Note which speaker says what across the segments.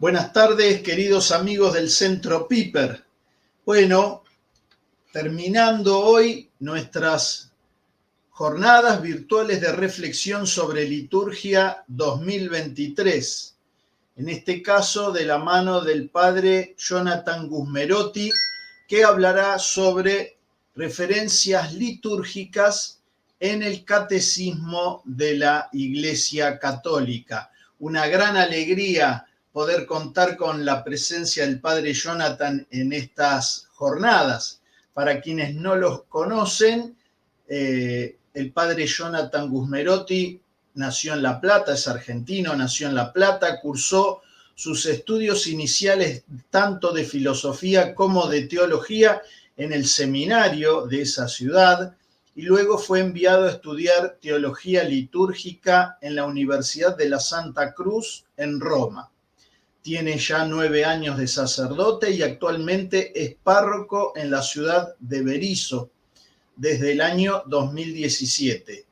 Speaker 1: Buenas tardes, queridos amigos del Centro Piper. Bueno, terminando hoy nuestras jornadas virtuales de reflexión sobre liturgia 2023. En este caso, de la mano del padre Jonathan Gusmerotti, que hablará sobre referencias litúrgicas en el Catecismo de la Iglesia Católica. Una gran alegría poder contar con la presencia del padre Jonathan en estas jornadas. Para quienes no los conocen, el padre Jonathan Gusmerotti nació en La Plata, es argentino, nació en La Plata, cursó sus estudios iniciales tanto de filosofía como de teología en el seminario de esa ciudad y luego fue enviado a estudiar teología litúrgica en la Universidad de la Santa Cruz en Roma. Tiene ya 9 años de sacerdote y actualmente es párroco en la ciudad de Berisso desde el año 2017.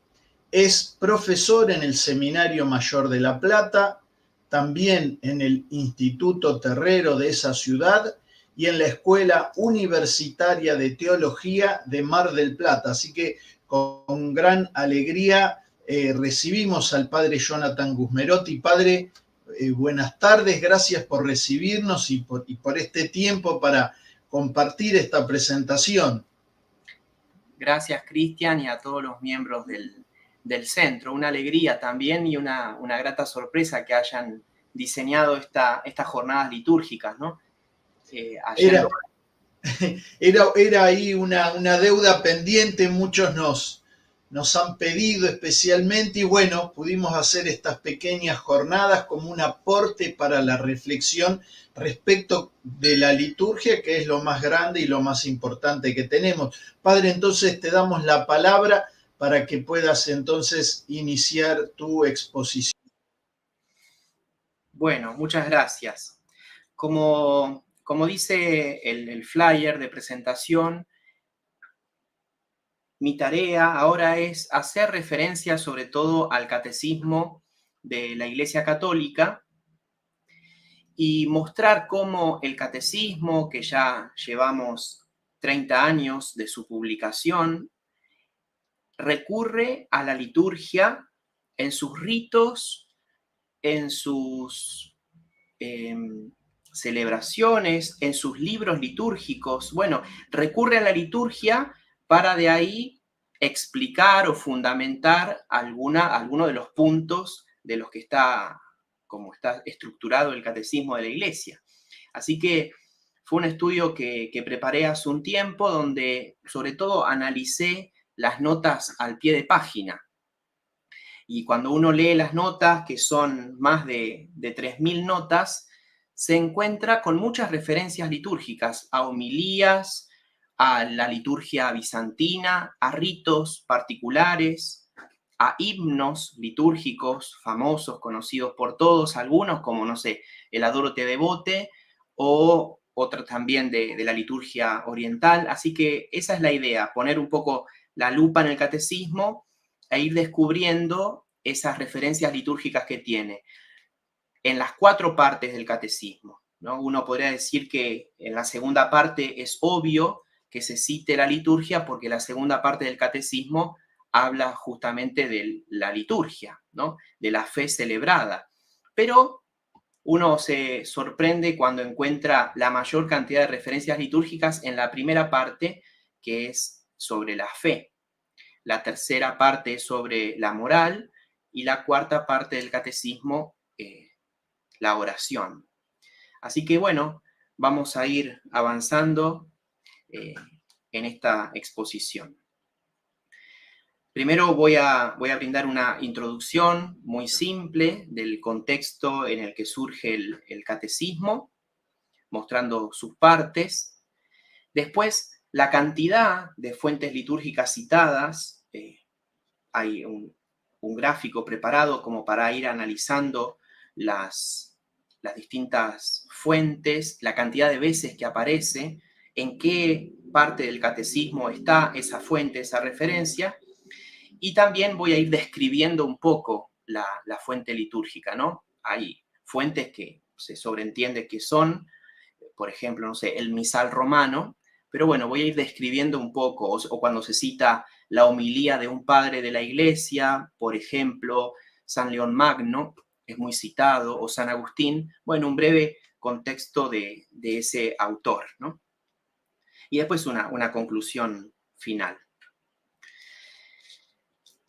Speaker 1: Es profesor en el Seminario Mayor de La Plata, también en el Instituto Terrero de esa ciudad y en la Escuela Universitaria de Teología de Mar del Plata. Así que con gran alegría recibimos al padre Jonathan Gusmerotti. Padre, buenas tardes, gracias por recibirnos y por este tiempo para compartir esta presentación.
Speaker 2: Gracias, Cristian, y a todos los miembros del centro. Una alegría también y una grata sorpresa que hayan diseñado estas jornadas litúrgicas, ¿no?
Speaker 1: Era ahí una deuda pendiente, muchos nos han pedido especialmente y bueno, pudimos hacer estas pequeñas jornadas como un aporte para la reflexión respecto de la liturgia, que es lo más grande y lo más importante que tenemos. Padre, entonces te damos la palabra para que puedas entonces iniciar tu exposición.
Speaker 2: Bueno, muchas gracias. Como dice el flyer de presentación, mi tarea ahora es hacer referencia sobre todo al catecismo de la Iglesia Católica y mostrar cómo el catecismo, que ya llevamos 30 años de su publicación, recurre a la liturgia en sus ritos, en sus celebraciones, en sus libros litúrgicos. Bueno, recurre a la liturgia para de ahí explicar o fundamentar alguno de los puntos de los que como está estructurado el catecismo de la Iglesia. Así que fue un estudio que preparé hace un tiempo donde sobre todo analicé las notas al pie de página. Y cuando uno lee las notas, que son más de 3.000 notas, se encuentra con muchas referencias litúrgicas, a homilías, a la liturgia bizantina, a ritos particulares, a himnos litúrgicos famosos, conocidos por todos, algunos como, no sé, el Adoro te devote, o otros también de la liturgia oriental. Así que esa es la idea, poner un poco la lupa en el catecismo e ir descubriendo esas referencias litúrgicas que tiene en las 4 partes del catecismo, ¿no? Uno podría decir que en la segunda parte es obvio que se cite la liturgia porque la segunda parte del catecismo habla justamente de la liturgia, ¿no? De la fe celebrada. Pero uno se sorprende cuando encuentra la mayor cantidad de referencias litúrgicas en la primera parte, que es sobre la fe. La tercera parte es sobre la moral y la cuarta parte del catecismo, la oración. Así que bueno, vamos a ir avanzando en esta exposición. Primero voy a brindar una introducción muy simple del contexto en el que surge el catecismo, mostrando sus partes. Después, la cantidad de fuentes litúrgicas citadas. Hay un gráfico preparado como para ir analizando las distintas fuentes, la cantidad de veces que aparece, en qué parte del catecismo está esa fuente, esa referencia, y también voy a ir describiendo un poco la fuente litúrgica, ¿no? Hay fuentes que se sobreentiende que son, por ejemplo, no sé, el misal romano, pero bueno, voy a ir describiendo un poco, o cuando se cita la homilía de un padre de la iglesia, por ejemplo, San León Magno, es muy citado, o San Agustín, bueno, un breve contexto de ese autor, ¿no? Y después una conclusión final.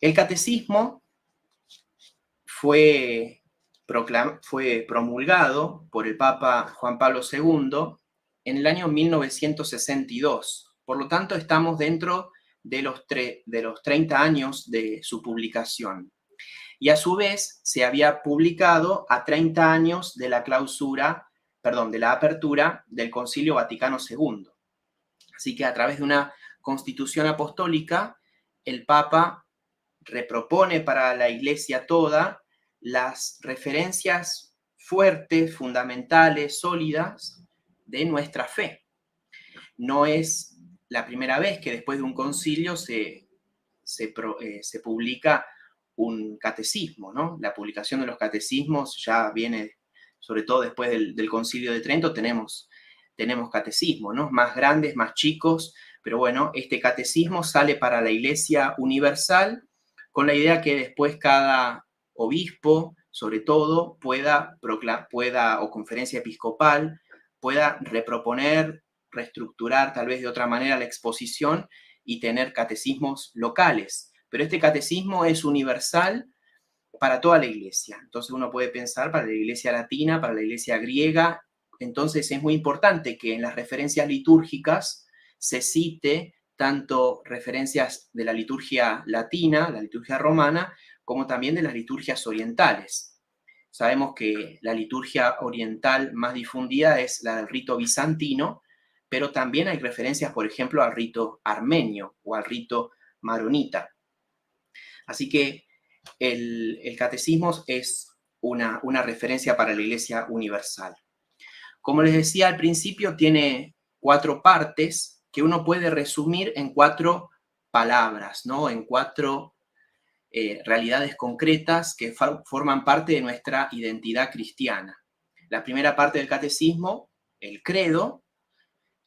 Speaker 2: El catecismo fue promulgado por el Papa Juan Pablo II en el año 1962. Por lo tanto, estamos dentro de los 30 años de su publicación. Y a su vez se había publicado a 30 años de la de la apertura del Concilio Vaticano II. Así que a través de una constitución apostólica, el Papa repropone para la Iglesia toda las referencias fuertes, fundamentales, sólidas de nuestra fe. No es la primera vez que después de un concilio se publica un catecismo, ¿no? La publicación de los catecismos ya viene, sobre todo después del Concilio de Trento, tenemos catecismos, ¿no? Más grandes, más chicos, pero bueno, este catecismo sale para la Iglesia universal con la idea que después cada obispo, sobre todo, pueda, o conferencia episcopal, pueda reproponer, reestructurar tal vez de otra manera la exposición y tener catecismos locales. Pero este catecismo es universal para toda la iglesia. Entonces uno puede pensar para la iglesia latina, para la iglesia griega. Entonces es muy importante que en las referencias litúrgicas se cite tanto referencias de la liturgia latina, la liturgia romana, como también de las liturgias orientales. Sabemos que la liturgia oriental más difundida es la del rito bizantino, pero también hay referencias, por ejemplo, al rito armenio o al rito maronita. Así que el catecismo es una referencia para la Iglesia universal. Como les decía al principio, tiene 4 partes que uno puede resumir en 4 palabras, ¿no? En 4 realidades concretas que forman parte de nuestra identidad cristiana. La primera parte del catecismo, el credo.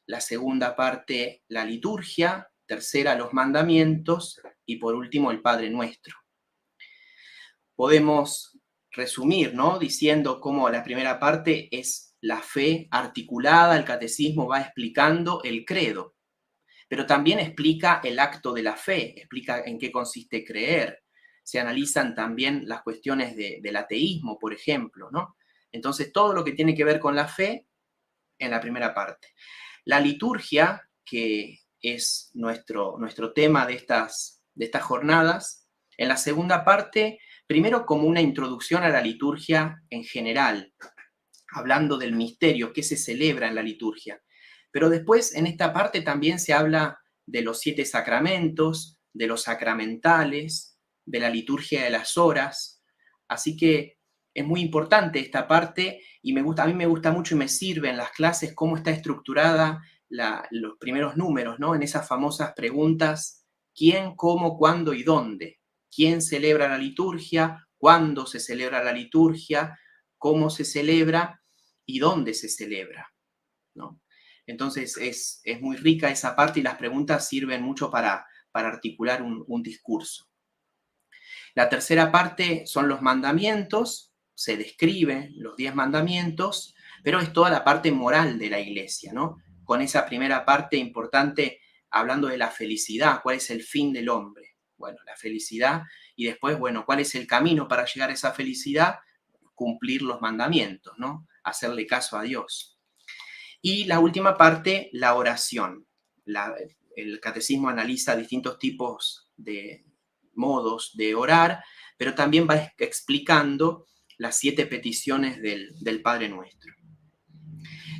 Speaker 2: La segunda parte, la liturgia. Tercera, los mandamientos. Y por último, el Padre Nuestro. Podemos resumir, ¿no? Diciendo cómo la primera parte es la fe articulada, el catecismo va explicando el credo, pero también explica el acto de la fe, explica en qué consiste creer. Se analizan también las cuestiones del ateísmo, por ejemplo, ¿no? Entonces, todo lo que tiene que ver con la fe en la primera parte. La liturgia, que es nuestro tema de estas jornadas, en la segunda parte, primero como una introducción a la liturgia en general, hablando del misterio, qué se celebra en la liturgia. Pero después, en esta parte también se habla de los 7 sacramentos, de los sacramentales, de la liturgia de las horas. Así que es muy importante esta parte y a mí me gusta mucho y me sirve en las clases cómo está estructurada los primeros números, ¿no? En esas famosas preguntas, ¿quién, cómo, cuándo y dónde? ¿Quién celebra la liturgia? ¿Cuándo se celebra la liturgia? ¿Cómo se celebra? ¿Y dónde se celebra? ¿No? Entonces es muy rica esa parte y las preguntas sirven mucho para articular un discurso. La tercera parte son los mandamientos, se describen los 10 mandamientos, pero es toda la parte moral de la iglesia, ¿no? Con esa primera parte importante hablando de la felicidad, cuál es el fin del hombre. Bueno, la felicidad y después, bueno, cuál es el camino para llegar a esa felicidad, cumplir los mandamientos, ¿no? Hacerle caso a Dios. Y la última parte, la oración. El catecismo analiza distintos tipos de modos de orar, pero también va explicando las 7 peticiones del Padre Nuestro.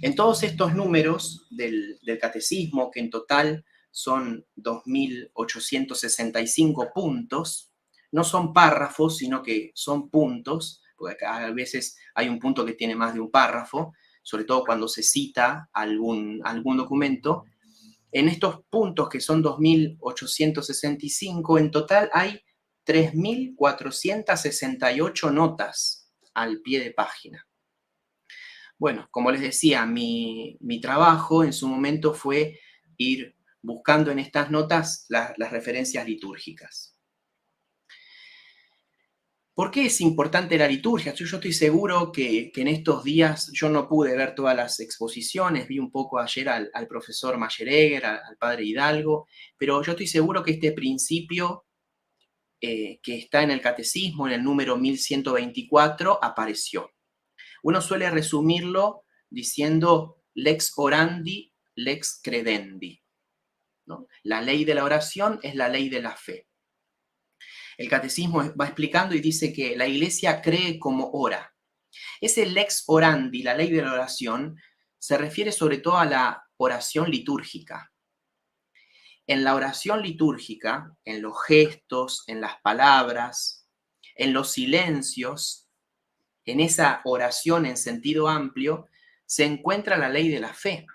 Speaker 2: En todos estos números del catecismo, que en total son 2.865 puntos, no son párrafos, sino que son puntos, porque a veces hay un punto que tiene más de un párrafo, sobre todo cuando se cita algún documento. En estos puntos, que son 2.865, en total hay 3.468 notas al pie de página. Bueno, como les decía, mi trabajo en su momento fue ir buscando en estas notas las referencias litúrgicas. ¿Por qué es importante la liturgia? Yo estoy seguro que en estos días, yo no pude ver todas las exposiciones, vi un poco ayer al profesor Mayeregger, al padre Hidalgo, pero yo estoy seguro que este principio que está en el catecismo, en el número 1124, apareció. Uno suele resumirlo diciendo lex orandi, lex credendi, ¿no? La ley de la oración es la ley de la fe. El catecismo va explicando y dice que la iglesia cree como ora. Ese lex orandi, la ley de la oración, se refiere sobre todo a la oración litúrgica. En la oración litúrgica, en los gestos, en las palabras, en los silencios, en esa oración en sentido amplio, se encuentra la ley de la fe.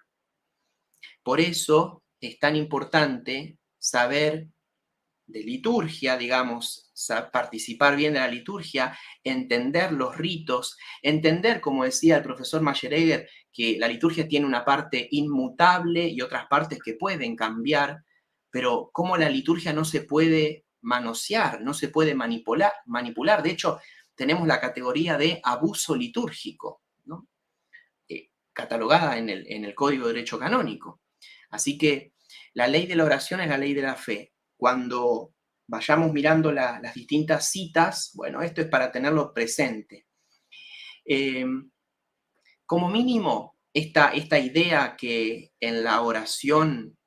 Speaker 2: Por eso es tan importante saber de liturgia, digamos, participar bien de la liturgia, entender los ritos, entender, como decía el profesor Mayeregger, que la liturgia tiene una parte inmutable y otras partes que pueden cambiar, pero cómo la liturgia no se puede manosear, no se puede manipular. De hecho, tenemos la categoría de abuso litúrgico, ¿no? Catalogada en el Código de Derecho Canónico. Así que la ley de la oración es la ley de la fe. Cuando vayamos mirando las distintas citas, bueno, esto es para tenerlo presente. Como mínimo, esta idea que en la oración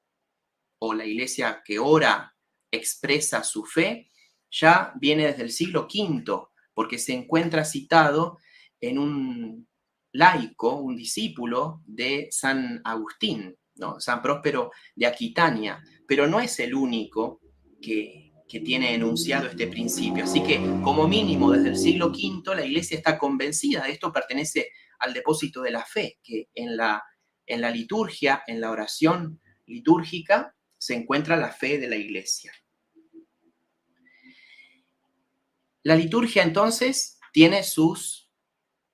Speaker 2: o la iglesia que ora expresa su fe, ya viene desde el siglo V, porque se encuentra citado en un laico, un discípulo de San Agustín, ¿no? San Próspero de Aquitania, pero no es el único que tiene enunciado este principio. Así que, como mínimo, desde el siglo V, la iglesia está convencida de esto, pertenece al depósito de la fe, que en la liturgia, en la oración litúrgica, se encuentra la fe de la iglesia. La liturgia, entonces, tiene sus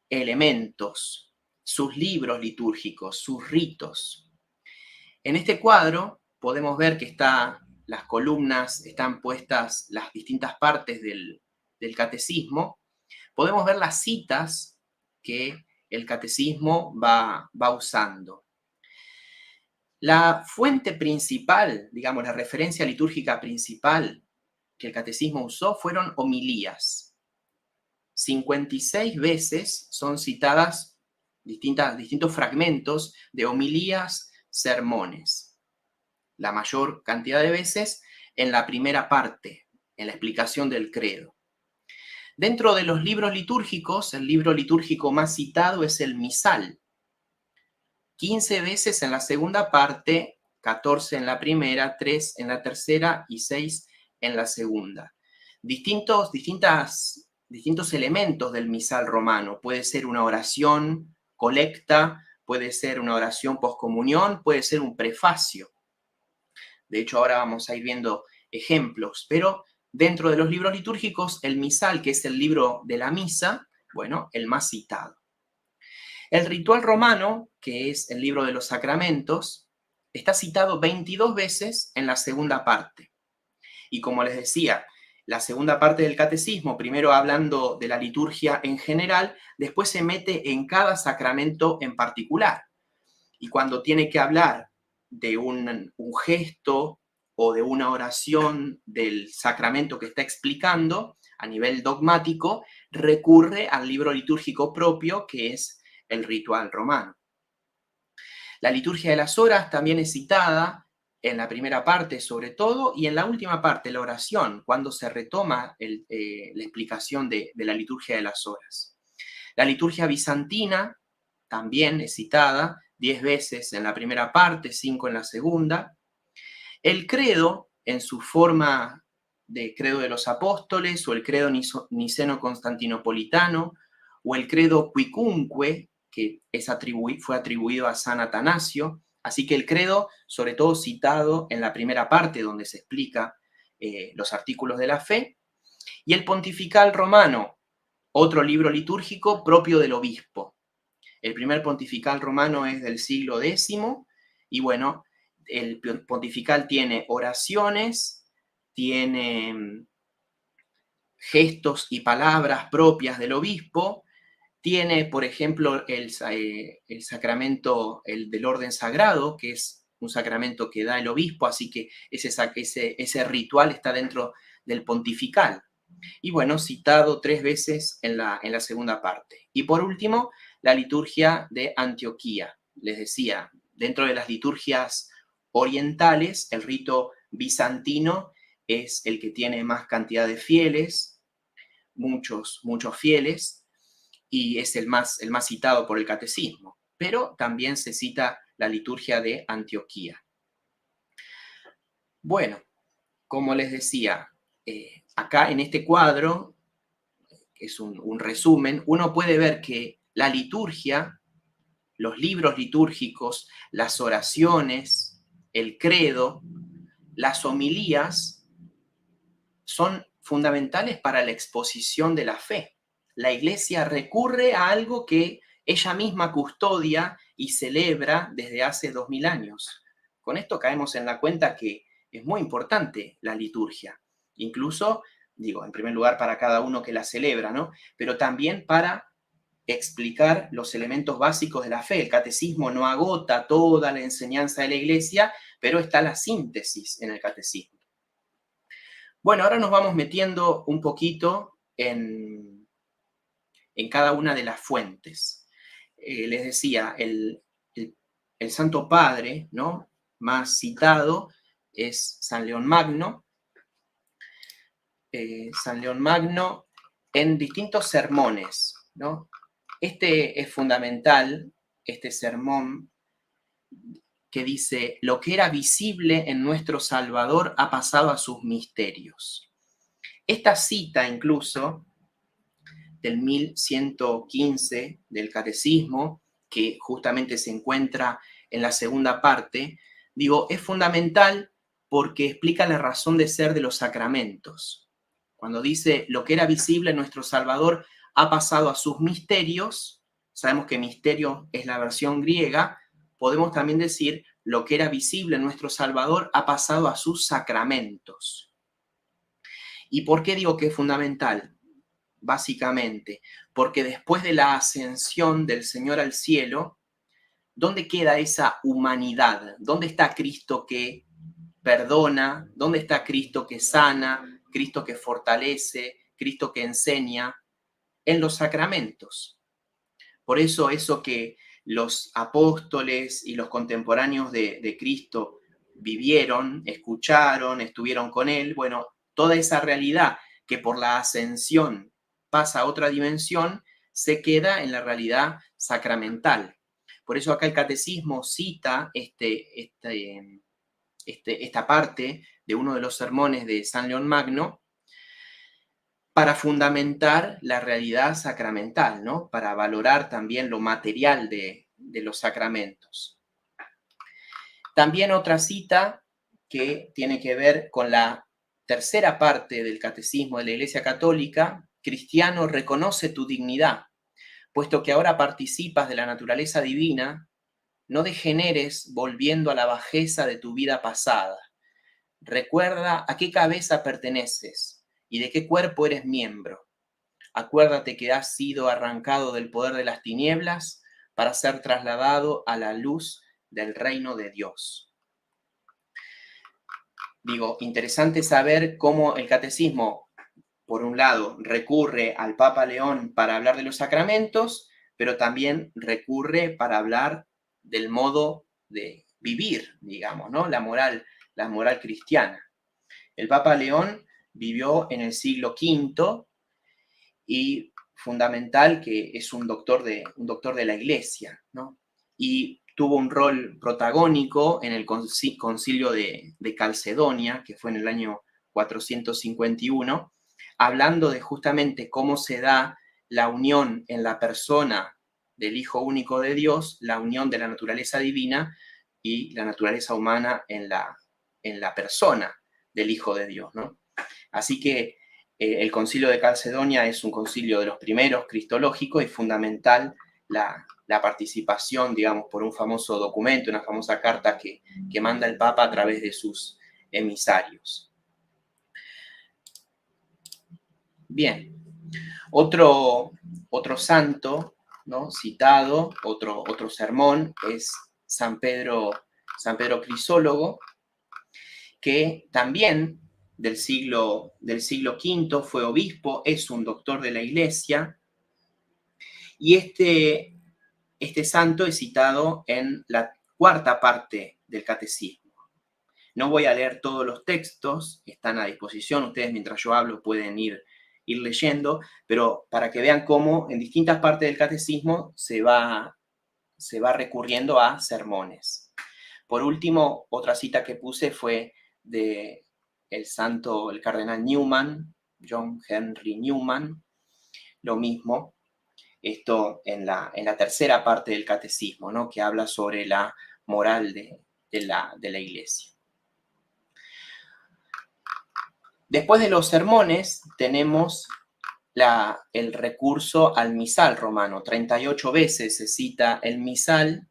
Speaker 2: elementos, sus libros litúrgicos, sus ritos. En este cuadro podemos ver que las columnas están puestas, las distintas partes del catecismo. Podemos ver las citas que el catecismo va usando. La fuente principal, digamos, la referencia litúrgica principal que el catecismo usó fueron homilías. 56 veces son citadas distintos fragmentos de homilías, sermones. La mayor cantidad de veces en la primera parte, en la explicación del credo. Dentro de los libros litúrgicos, el libro litúrgico más citado es el misal. 15 veces en la segunda parte, 14 en la primera, 3 en la tercera y 6 en la segunda. Distintos elementos del misal romano. Puede ser una oración colecta, puede ser una oración poscomunión, puede ser un prefacio. De hecho, ahora vamos a ir viendo ejemplos, pero dentro de los libros litúrgicos, el misal, que es el libro de la misa, bueno, el más citado. El ritual romano, que es el libro de los sacramentos, está citado 22 veces en la segunda parte. Y como les decía, la segunda parte del catecismo, primero hablando de la liturgia en general, después se mete en cada sacramento en particular. Y cuando tiene que hablar de un gesto o de una oración del sacramento que está explicando a nivel dogmático, recurre al libro litúrgico propio, que es el ritual romano. La liturgia de las horas también es citada en la primera parte sobre todo y en la última parte, la oración, cuando se retoma la explicación de la liturgia de las horas. La liturgia bizantina también es citada 10 veces en la primera parte, 5 en la segunda. El credo, en su forma de credo de los apóstoles, o el credo niceno-constantinopolitano, o el credo quicunque, que fue atribuido a San Atanasio. Así que el credo, sobre todo citado en la primera parte, donde se explica los artículos de la fe, y el pontifical romano, otro libro litúrgico propio del obispo. El primer pontifical romano es del siglo X y bueno, el pontifical tiene oraciones, tiene gestos y palabras propias del obispo, tiene, por ejemplo, el sacramento del orden sagrado, que es un sacramento que da el obispo, así que ese ritual está dentro del pontifical. Y bueno, citado 3 veces en la segunda parte. Y por último, la liturgia de Antioquía. Les decía, dentro de las liturgias orientales, el rito bizantino es el que tiene más cantidad de fieles, muchos fieles, y es el más citado por el catecismo. Pero también se cita la liturgia de Antioquía. Bueno, como les decía, acá en este cuadro, que es un resumen, uno puede ver que la liturgia, los libros litúrgicos, las oraciones, el credo, las homilías, son fundamentales para la exposición de la fe. La Iglesia recurre a algo que ella misma custodia y celebra desde hace 2000 años. Con esto caemos en la cuenta que es muy importante la liturgia, incluso, digo, en primer lugar para cada uno que la celebra, ¿no? Pero también para explicar los elementos básicos de la fe. El catecismo no agota toda la enseñanza de la Iglesia, pero está la síntesis en el catecismo. Bueno, ahora nos vamos metiendo un poquito en cada una de las fuentes. Les decía, el Santo Padre, ¿no?, más citado es San León Magno. San León Magno en distintos sermones, ¿no? Este es fundamental, este sermón que dice: lo que era visible en nuestro Salvador ha pasado a sus misterios. Esta cita incluso del 1115 del Catecismo, que justamente se encuentra en la segunda parte, digo, es fundamental porque explica la razón de ser de los sacramentos. Cuando dice lo que era visible en nuestro Salvador ha pasado a sus misterios, sabemos que misterio es la versión griega, podemos también decir lo que era visible en nuestro Salvador ha pasado a sus sacramentos. ¿Y por qué digo que es fundamental? Básicamente, porque después de la ascensión del Señor al cielo, ¿dónde queda esa humanidad? ¿Dónde está Cristo que perdona? ¿Dónde está Cristo que sana? ¿Cristo que fortalece? ¿Cristo que enseña? En los sacramentos. Por eso que los apóstoles y los contemporáneos de Cristo vivieron, escucharon, estuvieron con él, bueno, toda esa realidad que por la ascensión pasa a otra dimensión, se queda en la realidad sacramental. Por eso acá el catecismo cita esta parte de uno de los sermones de San León Magno para fundamentar la realidad sacramental, ¿no? Para valorar también lo material de los sacramentos. También otra cita que tiene que ver con la tercera parte del Catecismo de la Iglesia Católica: cristiano, reconoce tu dignidad, puesto que ahora participas de la naturaleza divina, no degeneres volviendo a la bajeza de tu vida pasada. Recuerda a qué cabeza perteneces y de qué cuerpo eres miembro. Acuérdate que has sido arrancado del poder de las tinieblas para ser trasladado a la luz del reino de Dios. Digo, interesante saber cómo el catecismo, por un lado, recurre al Papa León para hablar de los sacramentos, pero también recurre para hablar del modo de vivir, digamos, ¿no? La moral cristiana. El Papa León vivió en el siglo V y fundamental que es un doctor de la Iglesia, ¿no? Y tuvo un rol protagónico en el concilio de Calcedonia, que fue en el año 451, hablando de justamente cómo se da la unión en la persona del Hijo único de Dios, la unión de la naturaleza divina y la naturaleza humana en la persona del Hijo de Dios, ¿no? Así que el concilio de Calcedonia es un concilio de los primeros cristológicos y fundamental la participación, digamos, por un famoso documento, una famosa carta que manda el Papa a través de sus emisarios. Bien, otro santo, ¿no?, citado, otro sermón, es San Pedro Crisólogo, que también del siglo V fue obispo, es un doctor de la Iglesia, y este santo es citado en la cuarta parte del Catecismo. No voy a leer todos los textos, están a disposición, ustedes mientras yo hablo pueden ir leyendo, pero para que vean cómo en distintas partes del Catecismo se va recurriendo a sermones. Por último, otra cita que puse fue de el cardenal Newman, John Henry Newman, lo mismo, esto en la tercera parte del Catecismo, ¿no?, que habla sobre la moral de la Iglesia. Después de los sermones tenemos el recurso al misal romano. 38 veces se cita el misal,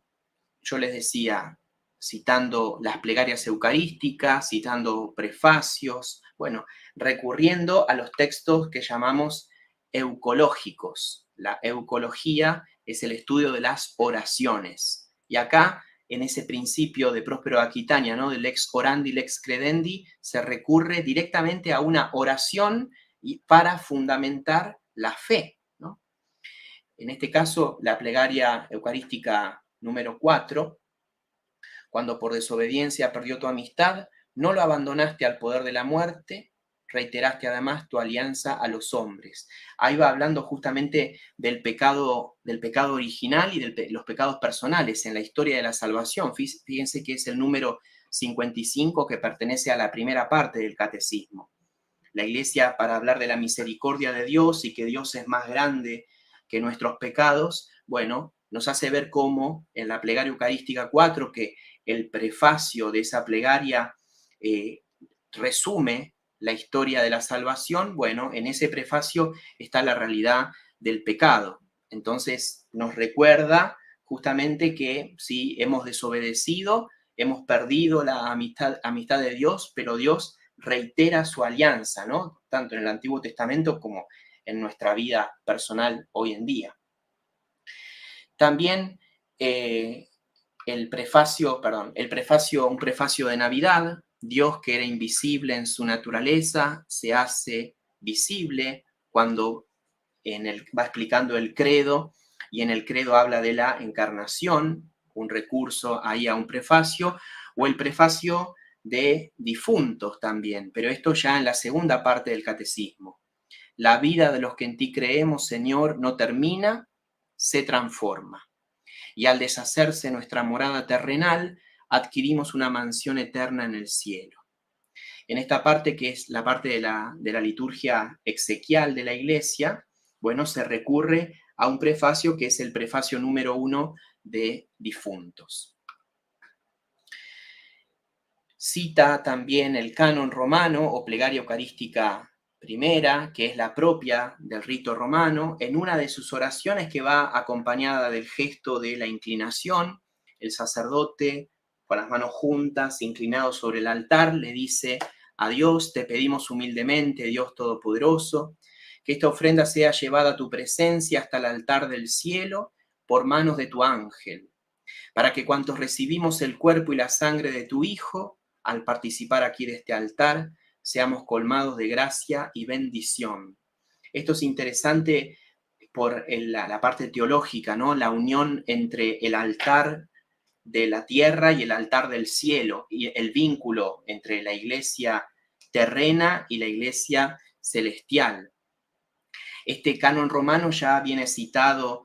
Speaker 2: yo les decía, citando las plegarias eucarísticas, citando prefacios, bueno, recurriendo a los textos que llamamos eucológicos. La eucología es el estudio de las oraciones. Y acá, en ese principio de Próspero Aquitania, ¿no?, del lex orandi, lex credendi, se recurre directamente a una oración para fundamentar la fe, ¿no? En este caso, la plegaria eucarística número 4, cuando por desobediencia perdió tu amistad, no lo abandonaste al poder de la muerte, reiteraste además tu alianza a los hombres. Ahí va hablando justamente del pecado original y de los pecados personales en la historia de la salvación. Fíjense que es el número 55 que pertenece a la primera parte del Catecismo. La Iglesia, para hablar de la misericordia de Dios y que Dios es más grande que nuestros pecados, bueno, nos hace ver cómo en la plegaria eucarística 4, que el prefacio de esa plegaria resume la historia de la salvación, bueno, en ese prefacio está la realidad del pecado. Entonces nos recuerda justamente que sí, hemos desobedecido, hemos perdido la amistad de Dios, pero Dios reitera su alianza, ¿no?, tanto en el Antiguo Testamento como en nuestra vida personal hoy en día. También un prefacio de Navidad. Dios, que era invisible en su naturaleza, se hace visible cuando va explicando el credo, y en el credo habla de la encarnación, un recurso ahí a un prefacio, o el prefacio de difuntos también, pero esto ya en la segunda parte del Catecismo. La vida de los que en ti creemos, Señor, no termina, se transforma. Y al deshacerse nuestra morada terrenal, adquirimos una mansión eterna en el cielo. En esta parte, que es la parte de la liturgia exequial de la Iglesia, bueno, se recurre a un prefacio que es el prefacio número 1 de difuntos. Cita también el canon romano o plegaria eucarística primera, que es la propia del rito romano, en una de sus oraciones que va acompañada del gesto de la inclinación. El sacerdote, con las manos juntas, inclinado sobre el altar, le dice a Dios: te pedimos humildemente, Dios Todopoderoso, que esta ofrenda sea llevada a tu presencia hasta el altar del cielo por manos de tu ángel, para que cuantos recibimos el cuerpo y la sangre de tu Hijo, al participar aquí de este altar, seamos colmados de gracia y bendición. Esto es interesante por la parte teológica, ¿no?, la unión entre el altar de la tierra y el altar del cielo, y el vínculo entre la iglesia terrena y la iglesia celestial. Este canon romano ya viene citado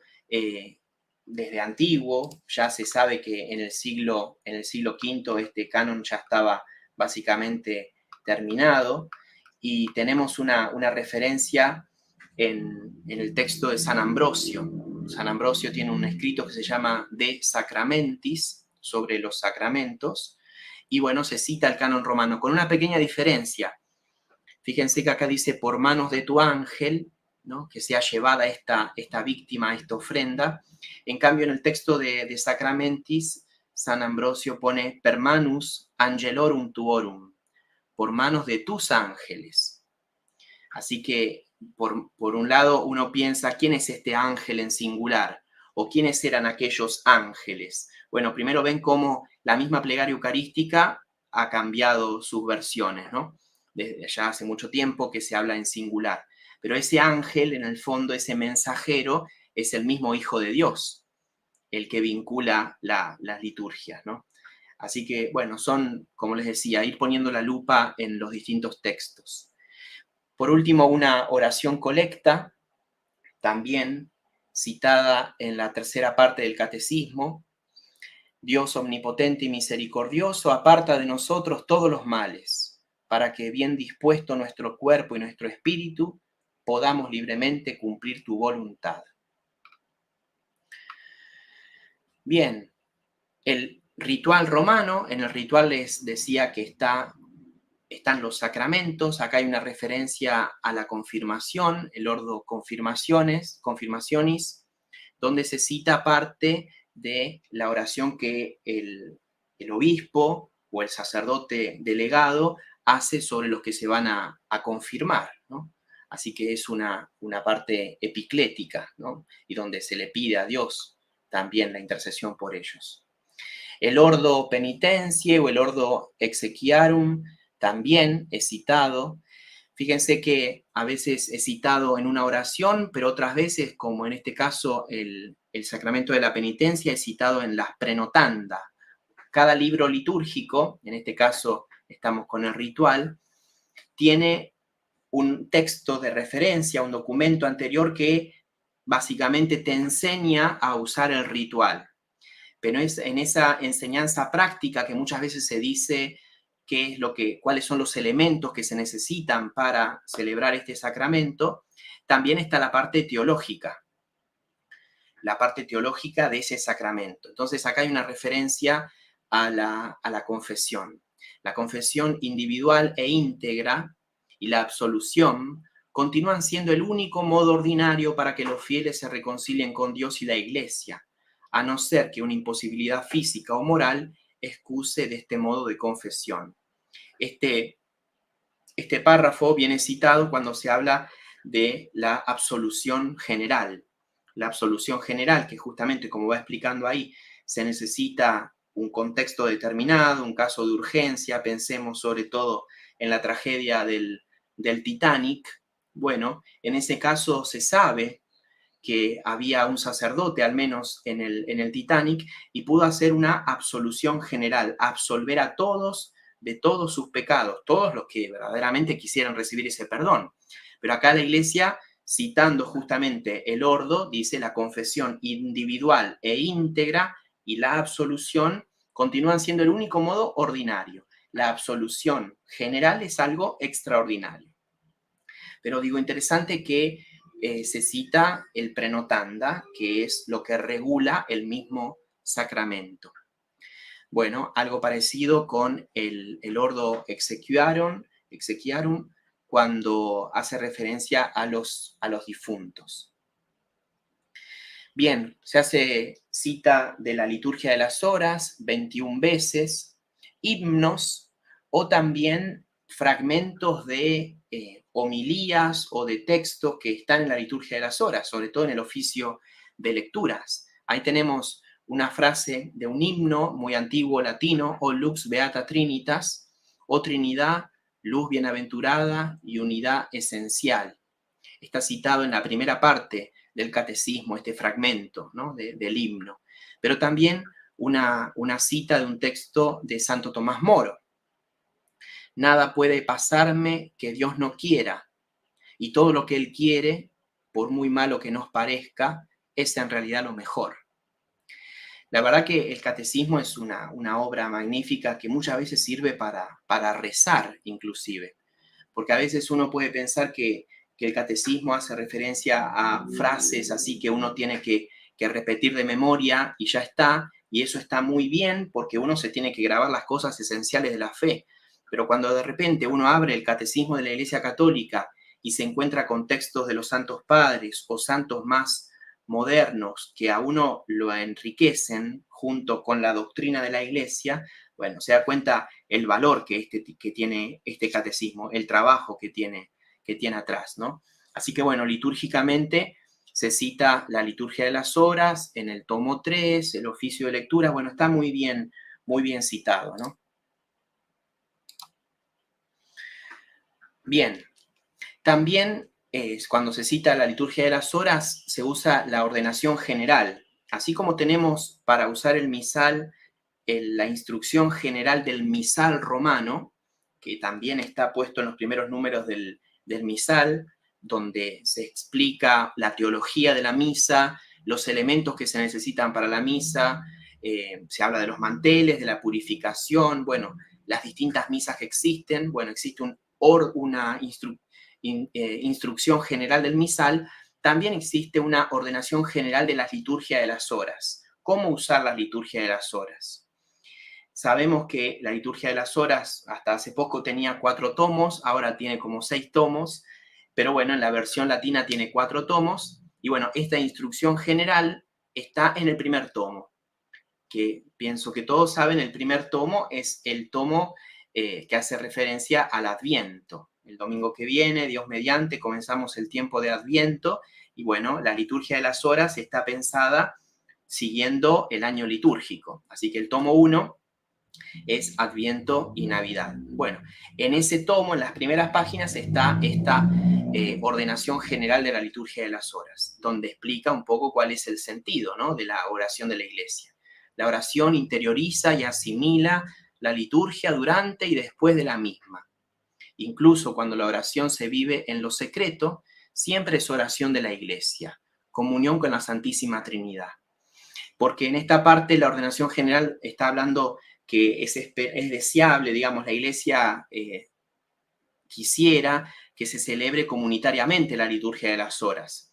Speaker 2: desde antiguo, ya se sabe que en el siglo V este canon ya estaba básicamente terminado, y tenemos una referencia en el texto de San Ambrosio. San Ambrosio tiene un escrito que se llama De Sacramentis, sobre los sacramentos, y bueno, se cita el canon romano, con una pequeña diferencia. Fíjense que acá dice por manos de tu ángel, ¿no? Que sea llevada esta víctima, esta ofrenda. En cambio, en el texto de Sacramentis, San Ambrosio pone per manus angelorum tuorum, por manos de tus ángeles. Así que, por un lado, uno piensa, ¿quién es este ángel en singular? ¿O quiénes eran aquellos ángeles? Bueno, primero ven cómo la misma plegaria eucarística ha cambiado sus versiones, ¿no? Desde ya hace mucho tiempo que se habla en singular. Pero ese ángel, en el fondo, ese mensajero, es el mismo Hijo de Dios, el que vincula las liturgias, ¿no? Así que, bueno, son, como les decía, ir poniendo la lupa en los distintos textos. Por último, una oración colecta, también citada en la tercera parte del Catecismo. Dios omnipotente y misericordioso, aparta de nosotros todos los males, para que, bien dispuesto nuestro cuerpo y nuestro espíritu, podamos libremente cumplir tu voluntad. Bien, el ritual romano, en el ritual les decía que están los sacramentos, acá hay una referencia a la confirmación, el ordo confirmacionis, donde se cita parte de la oración que el obispo o el sacerdote delegado hace sobre los que se van a confirmar, ¿no? Así que es una parte epiclética, ¿no? Y donde se le pide a Dios también la intercesión por ellos. El ordo penitentie o el ordo exequiarum también es citado. Fíjense que a veces es citado en una oración, pero otras veces, como en este caso el sacramento de la penitencia, es citado en las prenotanda. Cada libro litúrgico, en este caso estamos con el ritual, tiene un texto de referencia, un documento anterior que básicamente te enseña a usar el ritual. Pero es en esa enseñanza práctica que muchas veces se dice cuáles son los elementos que se necesitan para celebrar este sacramento, también está la parte teológica de ese sacramento. Entonces acá hay una referencia a la confesión. La confesión individual e íntegra y la absolución continúan siendo el único modo ordinario para que los fieles se reconcilien con Dios y la Iglesia, a no ser que una imposibilidad física o moral excuse de este modo de confesión. Este párrafo viene citado cuando se habla de la absolución general. La absolución general, que justamente, como va explicando ahí, se necesita un contexto determinado, un caso de urgencia, pensemos sobre todo en la tragedia del Titanic. Bueno, en ese caso se sabe que había un sacerdote, al menos en el Titanic, y pudo hacer una absolución general, absolver a todos de todos sus pecados, todos los que verdaderamente quisieran recibir ese perdón. Pero acá la Iglesia, citando justamente el ordo, dice la confesión individual e íntegra y la absolución continúan siendo el único modo ordinario. La absolución general es algo extraordinario. Pero digo, interesante que se cita el prenotanda, que es lo que regula el mismo sacramento. Bueno, algo parecido con el ordo exequiarum, cuando hace referencia a los difuntos. Bien, se hace cita de la liturgia de las horas 21 veces, himnos o también fragmentos de homilías o de textos que están en la liturgia de las horas, sobre todo en el oficio de lecturas. Ahí tenemos una frase de un himno muy antiguo latino, o lux beata trinitas, o Trinidad, luz bienaventurada y unidad esencial. Está citado en la primera parte del catecismo, este fragmento, ¿no? del himno. Pero también una cita de un texto de Santo Tomás Moro. Nada puede pasarme que Dios no quiera, y todo lo que Él quiere, por muy malo que nos parezca, es en realidad lo mejor. La verdad que el catecismo es una obra magnífica que muchas veces sirve para rezar inclusive, porque a veces uno puede pensar que el catecismo hace referencia a frases así que uno tiene que repetir de memoria y ya está, y eso está muy bien porque uno se tiene que grabar las cosas esenciales de la fe. Pero cuando de repente uno abre el catecismo de la Iglesia Católica y se encuentra con textos de los santos padres o santos más modernos que a uno lo enriquecen junto con la doctrina de la Iglesia, bueno, se da cuenta el valor que tiene este catecismo, el trabajo que tiene atrás, ¿no? Así que, bueno, litúrgicamente se cita la liturgia de las horas en el tomo 3, el oficio de lectura, bueno, está muy bien citado, ¿no? Bien, también cuando se cita la liturgia de las horas se usa la ordenación general, así como tenemos para usar el misal la instrucción general del misal romano, que también está puesto en los primeros números del misal, donde se explica la teología de la misa, los elementos que se necesitan para la misa, se habla de los manteles, de la purificación, bueno, las distintas misas que existen, bueno, existe una instrucción general del misal, también existe una ordenación general de la liturgia de las horas. ¿Cómo usar la liturgia de las horas? Sabemos que la liturgia de las horas hasta hace poco tenía 4 tomos, ahora tiene como 6 tomos, pero bueno, en la versión latina tiene 4 tomos, y bueno, esta instrucción general está en el primer tomo, que pienso que todos saben, el primer tomo es el tomo que hace referencia al Adviento. El domingo que viene, Dios mediante, comenzamos el tiempo de Adviento, y bueno, la liturgia de las horas está pensada siguiendo el año litúrgico. Así que el tomo 1 es Adviento y Navidad. Bueno, en ese tomo, en las primeras páginas, está esta ordenación general de la liturgia de las horas, donde explica un poco cuál es el sentido, ¿no?, de la oración de la Iglesia. La oración interioriza y asimila la liturgia durante y después de la misma. Incluso cuando la oración se vive en lo secreto, siempre es oración de la Iglesia, comunión con la Santísima Trinidad. Porque en esta parte la ordenación general está hablando que es deseable, digamos, la Iglesia quisiera que se celebre comunitariamente la liturgia de las horas.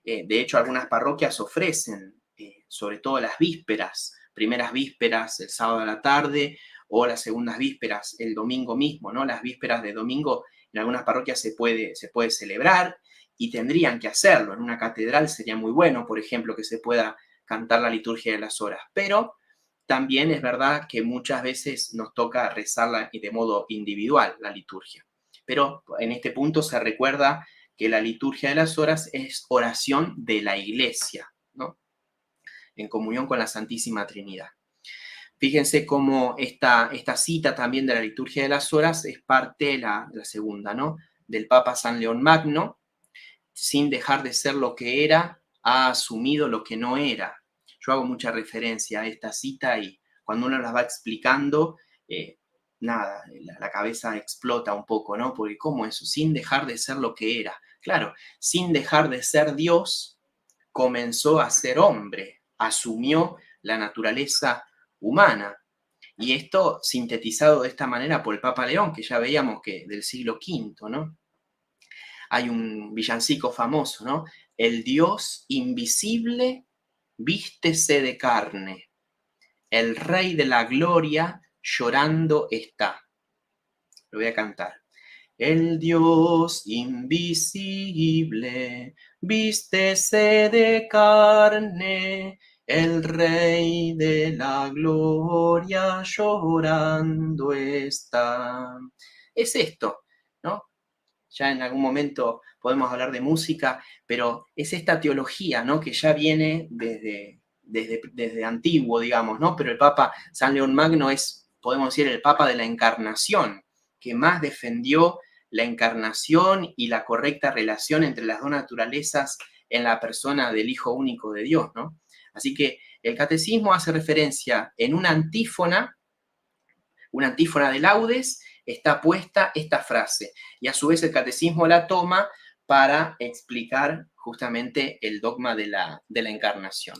Speaker 2: De hecho, algunas parroquias ofrecen, sobre todo las vísperas, primeras vísperas el sábado a la tarde o las segundas vísperas el domingo mismo, ¿no? Las vísperas de domingo en algunas parroquias se puede celebrar y tendrían que hacerlo. En una catedral sería muy bueno, por ejemplo, que se pueda cantar la liturgia de las horas, pero también es verdad que muchas veces nos toca rezarla de modo individual, la liturgia. Pero en este punto se recuerda que la liturgia de las horas es oración de la Iglesia, ¿no?, en comunión con la Santísima Trinidad. Fíjense cómo esta cita también de la liturgia de las horas es parte, la segunda, ¿no?, del Papa San León Magno. Sin dejar de ser lo que era, ha asumido lo que no era. Yo hago mucha referencia a esta cita y cuando uno las va explicando, la cabeza explota un poco, ¿no? Porque ¿cómo eso? Sin dejar de ser lo que era. Claro, sin dejar de ser Dios, comenzó a ser hombre, asumió la naturaleza humana. Y esto sintetizado de esta manera por el Papa León, que ya veíamos que del siglo V, ¿no? Hay un villancico famoso, ¿no? El Dios invisible vístese de carne. El Rey de la Gloria llorando está. Lo voy a cantar. El Dios invisible vístese de carne. El Rey de la Gloria llorando está. Es esto, ¿no? Ya en algún momento podemos hablar de música, pero es esta teología, ¿no?, que ya viene desde antiguo, digamos, ¿no? Pero el Papa San León Magno es, podemos decir, el Papa de la Encarnación, que más defendió la encarnación y la correcta relación entre las dos naturalezas en la persona del Hijo único de Dios, ¿no? Así que el catecismo hace referencia en una antífona de laudes, está puesta esta frase, y a su vez el catecismo la toma para explicar justamente el dogma de la encarnación.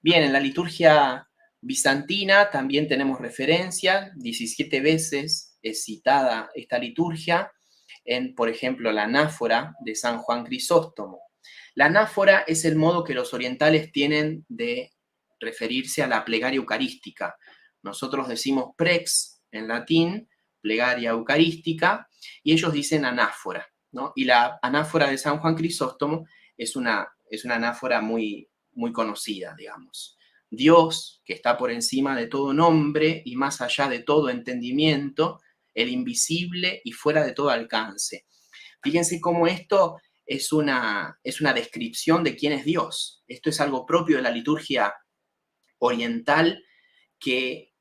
Speaker 2: Bien, en la liturgia bizantina también tenemos referencia, 17 veces es citada esta liturgia en, por ejemplo, la anáfora de San Juan Crisóstomo. La anáfora es el modo que los orientales tienen de referirse a la plegaria eucarística. Nosotros decimos prex en latín, plegaria eucarística, y ellos dicen anáfora. ¿no? Y la anáfora de San Juan Crisóstomo es una anáfora muy, muy conocida, digamos. Dios, que está por encima de todo nombre y más allá de todo entendimiento, el invisible y fuera de todo alcance. Fíjense cómo esto es una descripción de quién es Dios. Esto es algo propio de la liturgia oriental que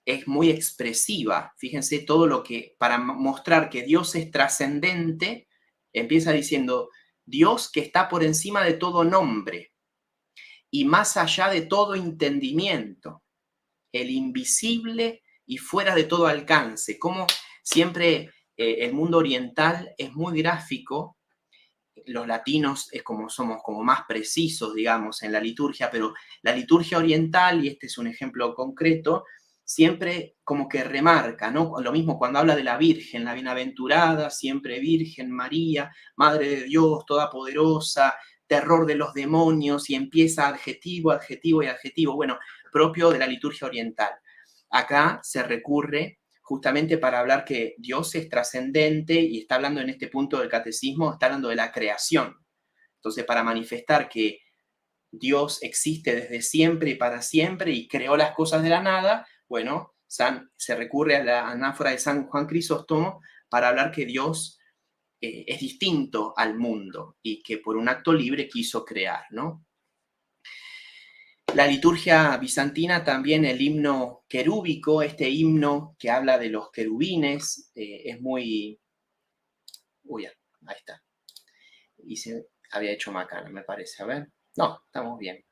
Speaker 2: es muy expresiva. Fíjense todo lo que, para mostrar que Dios es trascendente, empieza diciendo, Dios que está por encima de todo nombre y más allá de todo entendimiento, el invisible y fuera de todo alcance. Como siempre el mundo oriental es muy gráfico, los latinos es como somos como más precisos, digamos, en la liturgia, pero la liturgia oriental, y este es un ejemplo concreto, siempre como que remarca, ¿no? Lo mismo cuando habla de la Virgen, la bienaventurada, siempre Virgen María, Madre de Dios, todopoderosa, terror de los demonios, y empieza adjetivo, adjetivo y adjetivo, bueno, propio de la liturgia oriental. Acá se recurre justamente para hablar que Dios es trascendente y está hablando en este punto del catecismo, está hablando de la creación. Entonces, para manifestar que Dios existe desde siempre y para siempre y creó las cosas de la nada, bueno, se recurre a la anáfora de San Juan Crisóstomo para hablar que Dios es distinto al mundo y que por un acto libre quiso crear, ¿no? La liturgia bizantina también, el himno querúbico, este himno que habla de los querubines, es muy... Uy, ahí está. Y se había hecho macana, me parece. A ver. No, estamos bien.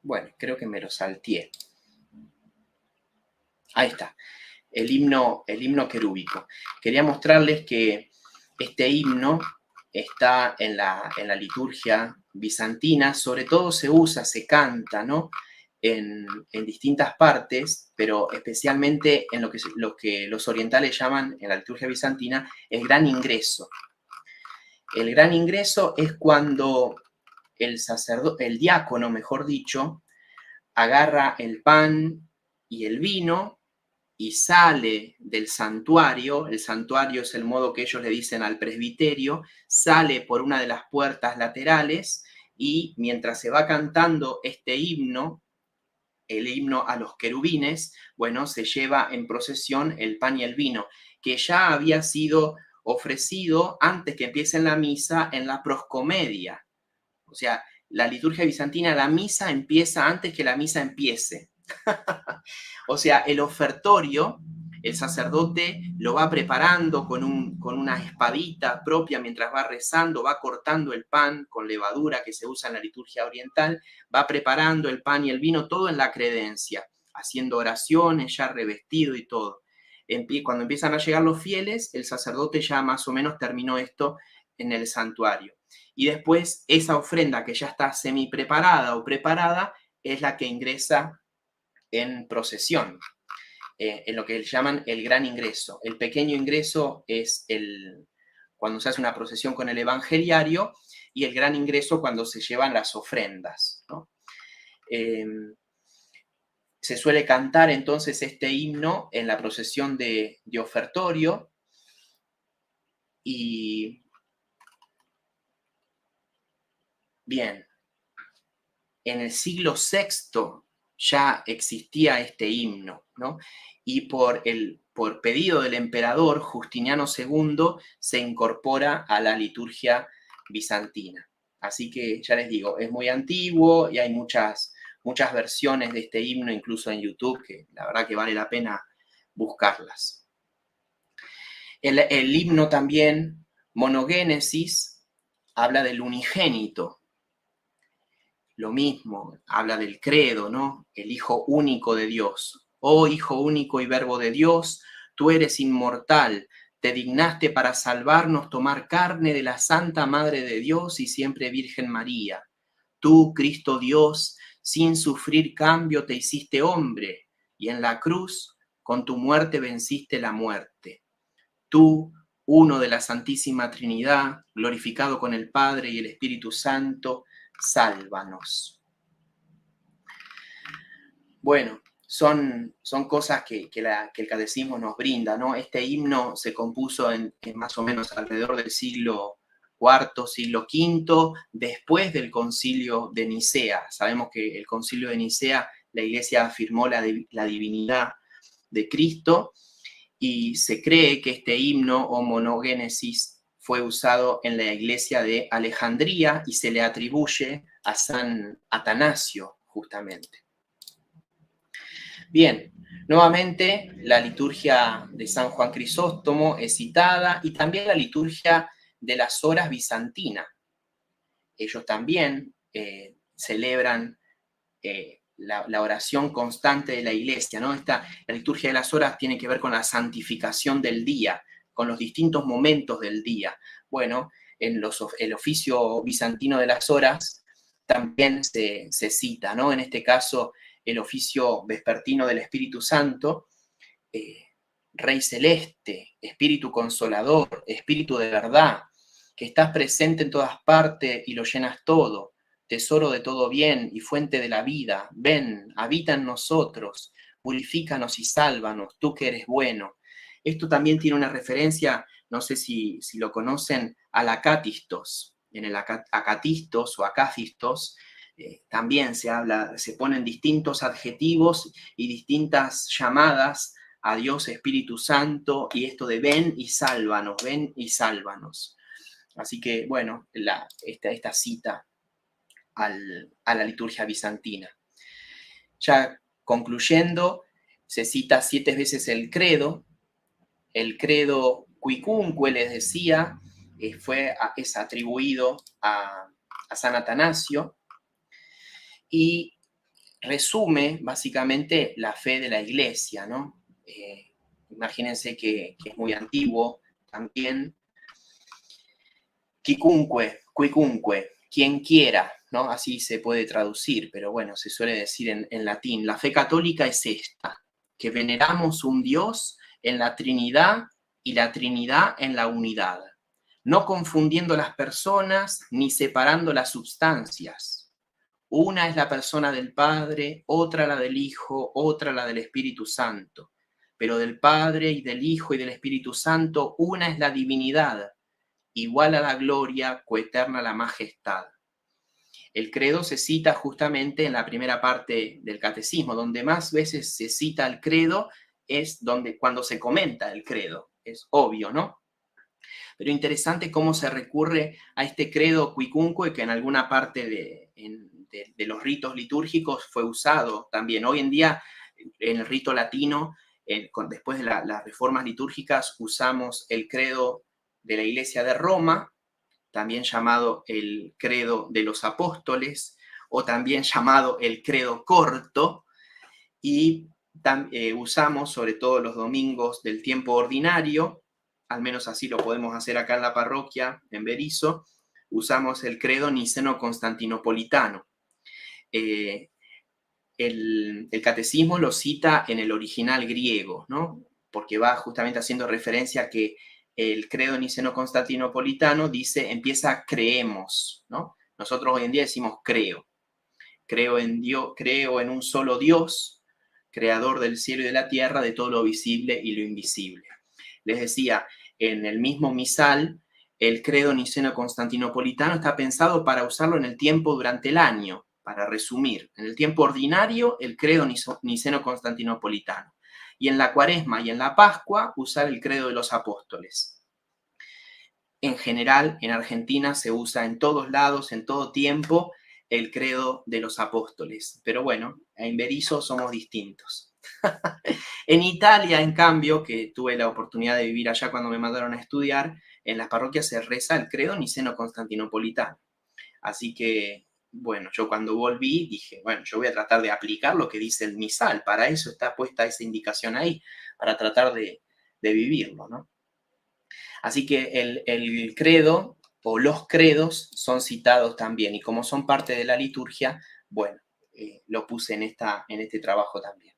Speaker 2: Bueno, creo que me lo salteé. Ahí está. El himno querúbico. Quería mostrarles que este himno está en la liturgia bizantina, sobre todo se usa, se canta, ¿no? En distintas partes, pero especialmente en lo que los orientales llaman en la liturgia bizantina el gran ingreso. El gran ingreso es cuando el sacerdote, el diácono, mejor dicho, agarra el pan y el vino y sale del santuario. El santuario es el modo que ellos le dicen al presbiterio, sale por una de las puertas laterales y mientras se va cantando este himno, el himno a los querubines, bueno, se lleva en procesión el pan y el vino, que ya había sido ofrecido antes que empiece la misa en la proscomedia. O sea, la liturgia bizantina, la misa empieza antes que la misa empiece. O sea, el ofertorio, el sacerdote lo va preparando con una espadita propia mientras va rezando, va cortando el pan con levadura que se usa en la liturgia oriental, va preparando el pan y el vino, todo en la credencia, haciendo oraciones, ya revestido y todo. Cuando empiezan a llegar los fieles, el sacerdote ya más o menos terminó esto en el santuario. Y después esa ofrenda que ya está semi preparada o preparada es la que ingresa en procesión, en lo que llaman el gran ingreso. El pequeño ingreso es cuando se hace una procesión con el evangeliario y el gran ingreso cuando se llevan las ofrendas, ¿no? Se suele cantar entonces este himno en la procesión de ofertorio y bien, en el siglo VI ya existía este himno, ¿no? Y por pedido del emperador Justiniano II se incorpora a la liturgia bizantina. Así que ya les digo, es muy antiguo y hay muchas versiones de este himno, incluso en YouTube, que la verdad que vale la pena buscarlas. El himno también, Monogénesis, habla del unigénito. Lo mismo, habla del credo, ¿no? El Hijo único de Dios. Oh Hijo único y Verbo de Dios, tú eres inmortal, te dignaste para salvarnos tomar carne de la Santa Madre de Dios y siempre Virgen María. Tú, Cristo Dios, sin sufrir cambio te hiciste hombre, y en la cruz, con tu muerte venciste la muerte. Tú, uno de la Santísima Trinidad, glorificado con el Padre y el Espíritu Santo, sálvanos. Bueno, son cosas que el catecismo nos brinda, ¿no? Este himno se compuso en más o menos alrededor del siglo IV, siglo V, después del concilio de Nicea. Sabemos que el concilio de Nicea, la Iglesia afirmó la divinidad de Cristo, y se cree que este himno o monogénesis fue usado en la iglesia de Alejandría y se le atribuye a San Atanasio, justamente. Bien, nuevamente la liturgia de San Juan Crisóstomo es citada, y también la liturgia de las horas bizantina. Ellos también celebran la oración constante de la iglesia, ¿no? La liturgia de las horas tiene que ver con la santificación del día, con los distintos momentos del día. Bueno, en el oficio bizantino de las horas también se cita, ¿no? En este caso, el oficio vespertino del Espíritu Santo, Rey Celeste, Espíritu Consolador, Espíritu de verdad, que estás presente en todas partes y lo llenas todo, tesoro de todo bien y fuente de la vida, ven, habita en nosotros, purifícanos y sálvanos, tú que eres bueno. Esto también tiene una referencia, no sé si lo conocen, al acatistos. En el acatistos o acacistos también se ponen distintos adjetivos y distintas llamadas a Dios Espíritu Santo, y esto de ven y sálvanos. Así que, bueno, esta cita a la liturgia bizantina. Ya concluyendo, se cita 7 veces el credo quicunque, les decía, es atribuido a San Atanasio, y resume básicamente la fe de la iglesia, ¿no? Imagínense que es muy antiguo también. Quicunque, quien quiera, ¿no? Así se puede traducir, pero bueno, se suele decir en latín. La fe católica es esta, que veneramos un Dios en la Trinidad y la Trinidad en la unidad, no confundiendo las personas ni separando las substancias. Una es la persona del Padre, otra la del Hijo, otra la del Espíritu Santo. Pero del Padre y del Hijo y del Espíritu Santo, una es la divinidad, igual a la gloria, coeterna la majestad. El credo se cita justamente en la primera parte del catecismo. Donde más veces se cita el credo es cuando se comenta el credo. Es obvio, ¿no? Pero interesante cómo se recurre a este credo quicunque, que en alguna parte de los ritos litúrgicos fue usado también. Hoy en día, en el rito latino, después de las reformas litúrgicas, usamos el credo de la Iglesia de Roma, también llamado el credo de los apóstoles, o también llamado el credo corto, y usamos, sobre todo los domingos del tiempo ordinario, al menos así lo podemos hacer acá en la parroquia, en Berisso, usamos el credo niceno-constantinopolitano. El catecismo lo cita en el original griego, ¿no? Porque va justamente haciendo referencia a que el credo niceno-constantinopolitano empieza creemos, ¿no? Nosotros hoy en día decimos creo en Dios, creo en un solo Dios, creador del cielo y de la tierra, de todo lo visible y lo invisible. Les decía, en el mismo misal, el credo niceno-constantinopolitano está pensado para usarlo en el tiempo durante el año, para resumir. En el tiempo ordinario, el credo niceno-constantinopolitano. Y en la Cuaresma y en la Pascua, usar el credo de los apóstoles. En general, en Argentina se usa en todos lados, en todo tiempo, el credo de los apóstoles. Pero bueno, en Berisso somos distintos. En Italia, en cambio, que tuve la oportunidad de vivir allá cuando me mandaron a estudiar, en las parroquias se reza el credo niceno-constantinopolitano. Así que, bueno, yo cuando volví dije, bueno, yo voy a tratar de aplicar lo que dice el misal. Para eso está puesta esa indicación ahí, para tratar de vivirlo, ¿no? Así que el credo o los credos son citados también, y como son parte de la liturgia, bueno, lo puse en este trabajo también.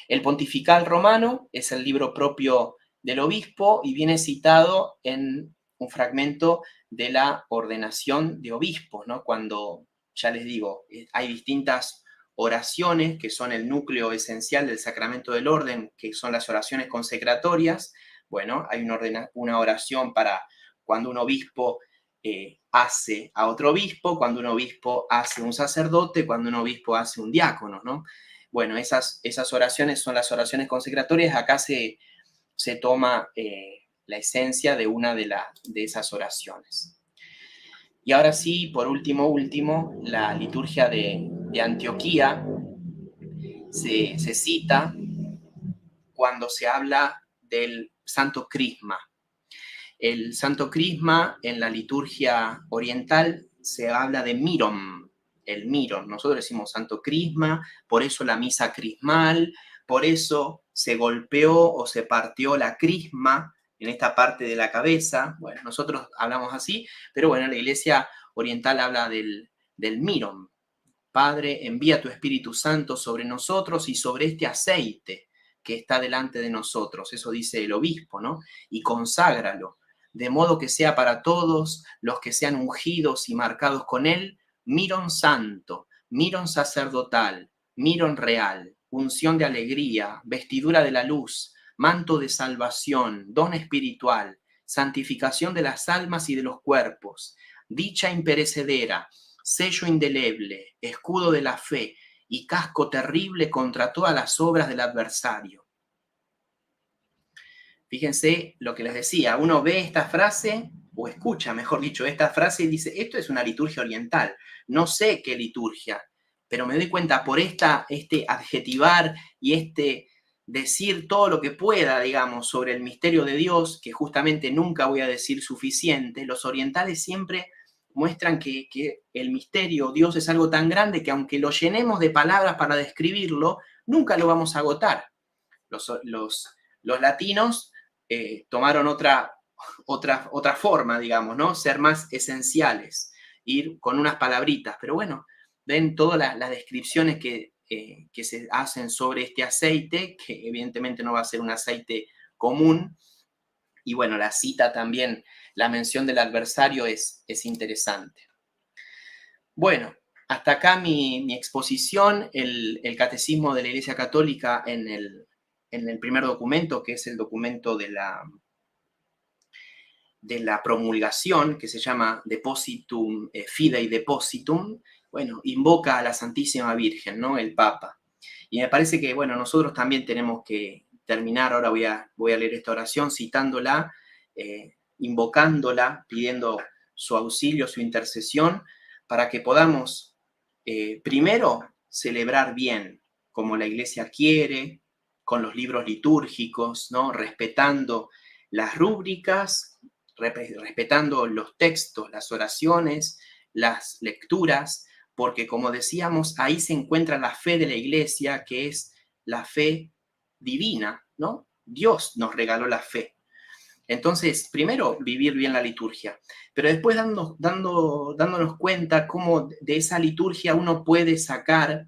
Speaker 2: El Pontifical Romano es el libro propio del obispo y viene citado en un fragmento de la ordenación de obispos, ¿no? Cuando, ya les digo, hay distintas oraciones, que son el núcleo esencial del sacramento del orden, que son las oraciones consecratorias. Bueno, hay una oración para cuando un obispo hace a otro obispo, cuando un obispo hace un sacerdote, cuando un obispo hace un diácono, ¿no? Bueno, esas oraciones son las oraciones consecratorias. Acá se toma la esencia de una de esas oraciones. Y ahora sí, por último, la liturgia de Antioquía se cita cuando se habla del Santo Crisma. El Santo Crisma en la liturgia oriental se habla de Miron, el Miron. Nosotros decimos Santo Crisma, por eso la misa crismal, por eso se golpeó o se partió la crisma en esta parte de la cabeza. Bueno, nosotros hablamos así, pero bueno, la iglesia oriental habla del Miron. Padre, envía tu Espíritu Santo sobre nosotros y sobre este aceite que está delante de nosotros. Eso dice el obispo, ¿no? Y conságralo, de modo que sea para todos los que sean ungidos y marcados con él, mirón santo, mirón sacerdotal, mirón real, unción de alegría, vestidura de la luz, manto de salvación, don espiritual, santificación de las almas y de los cuerpos, dicha imperecedera, sello indeleble, escudo de la fe y casco terrible contra todas las obras del adversario. Fíjense lo que les decía, uno ve esta frase, o escucha, mejor dicho, esta frase y dice, esto es una liturgia oriental, no sé qué liturgia, pero me doy cuenta por este adjetivar y este decir todo lo que pueda, digamos, sobre el misterio de Dios, que justamente nunca voy a decir suficiente, los orientales siempre muestran que el misterio, Dios es algo tan grande que aunque lo llenemos de palabras para describirlo, nunca lo vamos a agotar. Los latinos tomaron otra forma, digamos, ¿no? Ser más esenciales, ir con unas palabritas, pero bueno, ven todas las descripciones que se hacen sobre este aceite, que evidentemente no va a ser un aceite común, y bueno, la cita también, la mención del adversario es interesante. Bueno, hasta acá mi exposición, el Catecismo de la Iglesia Católica en el primer documento, que es el documento de la promulgación, que se llama Depositum, Fidei Depositum, bueno, invoca a la Santísima Virgen, ¿no? El Papa. Y me parece que, bueno, nosotros también tenemos que terminar, ahora voy a leer esta oración citándola, invocándola, pidiendo su auxilio, su intercesión, para que podamos primero celebrar bien, como la Iglesia quiere, con los libros litúrgicos, ¿no? Respetando las rúbricas, respetando los textos, las oraciones, las lecturas, porque como decíamos, ahí se encuentra la fe de la Iglesia, que es la fe divina, ¿no? Dios nos regaló la fe. Entonces, primero, vivir bien la liturgia, pero después dándonos cuenta cómo de esa liturgia uno puede sacar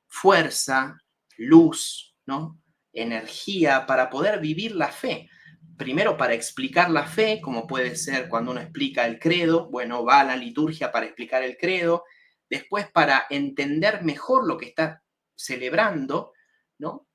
Speaker 2: fuerza, luz, ¿no? Energía para poder vivir la fe. Primero para explicar la fe, como puede ser cuando uno explica el credo, bueno, va a la liturgia para explicar el credo, después para entender mejor lo que está celebrando, ¿no?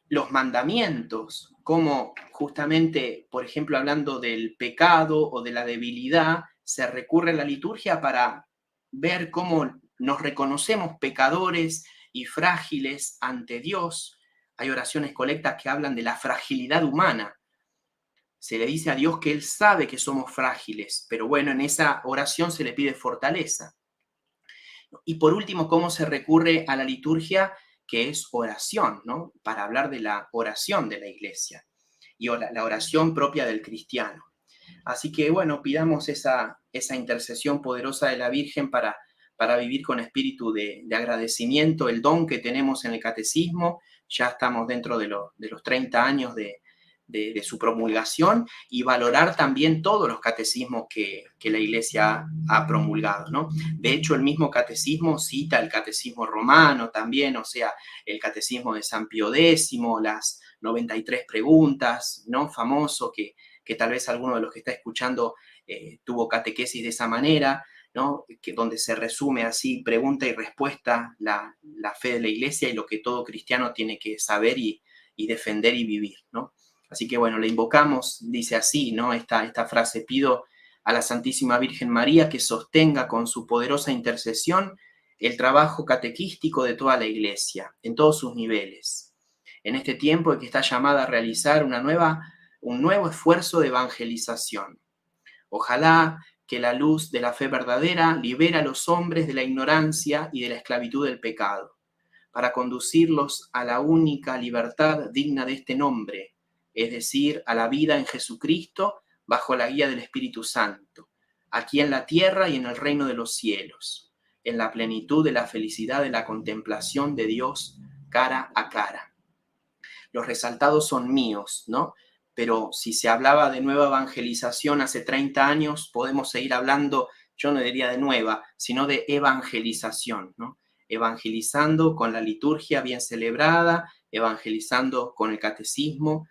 Speaker 2: Los mandamientos, como justamente, por ejemplo, hablando del pecado o de la debilidad, se recurre a la liturgia para ver cómo nos reconocemos pecadores y frágiles ante Dios. Hay oraciones colectas que hablan de la fragilidad humana. Se le dice a Dios que Él sabe que somos frágiles, pero bueno, en esa oración se le pide fortaleza. Y por último, cómo se recurre a la liturgia, que es oración, ¿no? Para hablar de la oración de la Iglesia y la oración propia del cristiano. Así que, bueno, pidamos esa intercesión poderosa de la Virgen para vivir con espíritu de agradecimiento el don que tenemos en el catecismo. Ya estamos dentro de los 30 años de su promulgación y valorar también todos los catecismos que la Iglesia ha promulgado, ¿no? De hecho, el mismo catecismo cita el catecismo romano también, o sea, el catecismo de San Pío X, las 93 preguntas, ¿no? Famoso, que tal vez alguno de los que está escuchando tuvo catequesis de esa manera, ¿no? Donde se resume así, pregunta y respuesta, la fe de la Iglesia y lo que todo cristiano tiene que saber y defender y vivir, ¿no? Así que bueno, le invocamos, dice así, ¿no? Esta frase: pido a la Santísima Virgen María que sostenga con su poderosa intercesión el trabajo catequístico de toda la Iglesia, en todos sus niveles, en este tiempo en que está llamada a realizar un nuevo esfuerzo de evangelización. Ojalá que la luz de la fe verdadera libere a los hombres de la ignorancia y de la esclavitud del pecado, para conducirlos a la única libertad digna de este nombre, es decir, a la vida en Jesucristo bajo la guía del Espíritu Santo, aquí en la tierra y en el reino de los cielos, en la plenitud de la felicidad de la contemplación de Dios cara a cara. Los resaltados son míos, ¿no? Pero si se hablaba de nueva evangelización hace 30 años, podemos seguir hablando, yo no diría de nueva, sino de evangelización, ¿no? Evangelizando con la liturgia bien celebrada, evangelizando con el catecismo,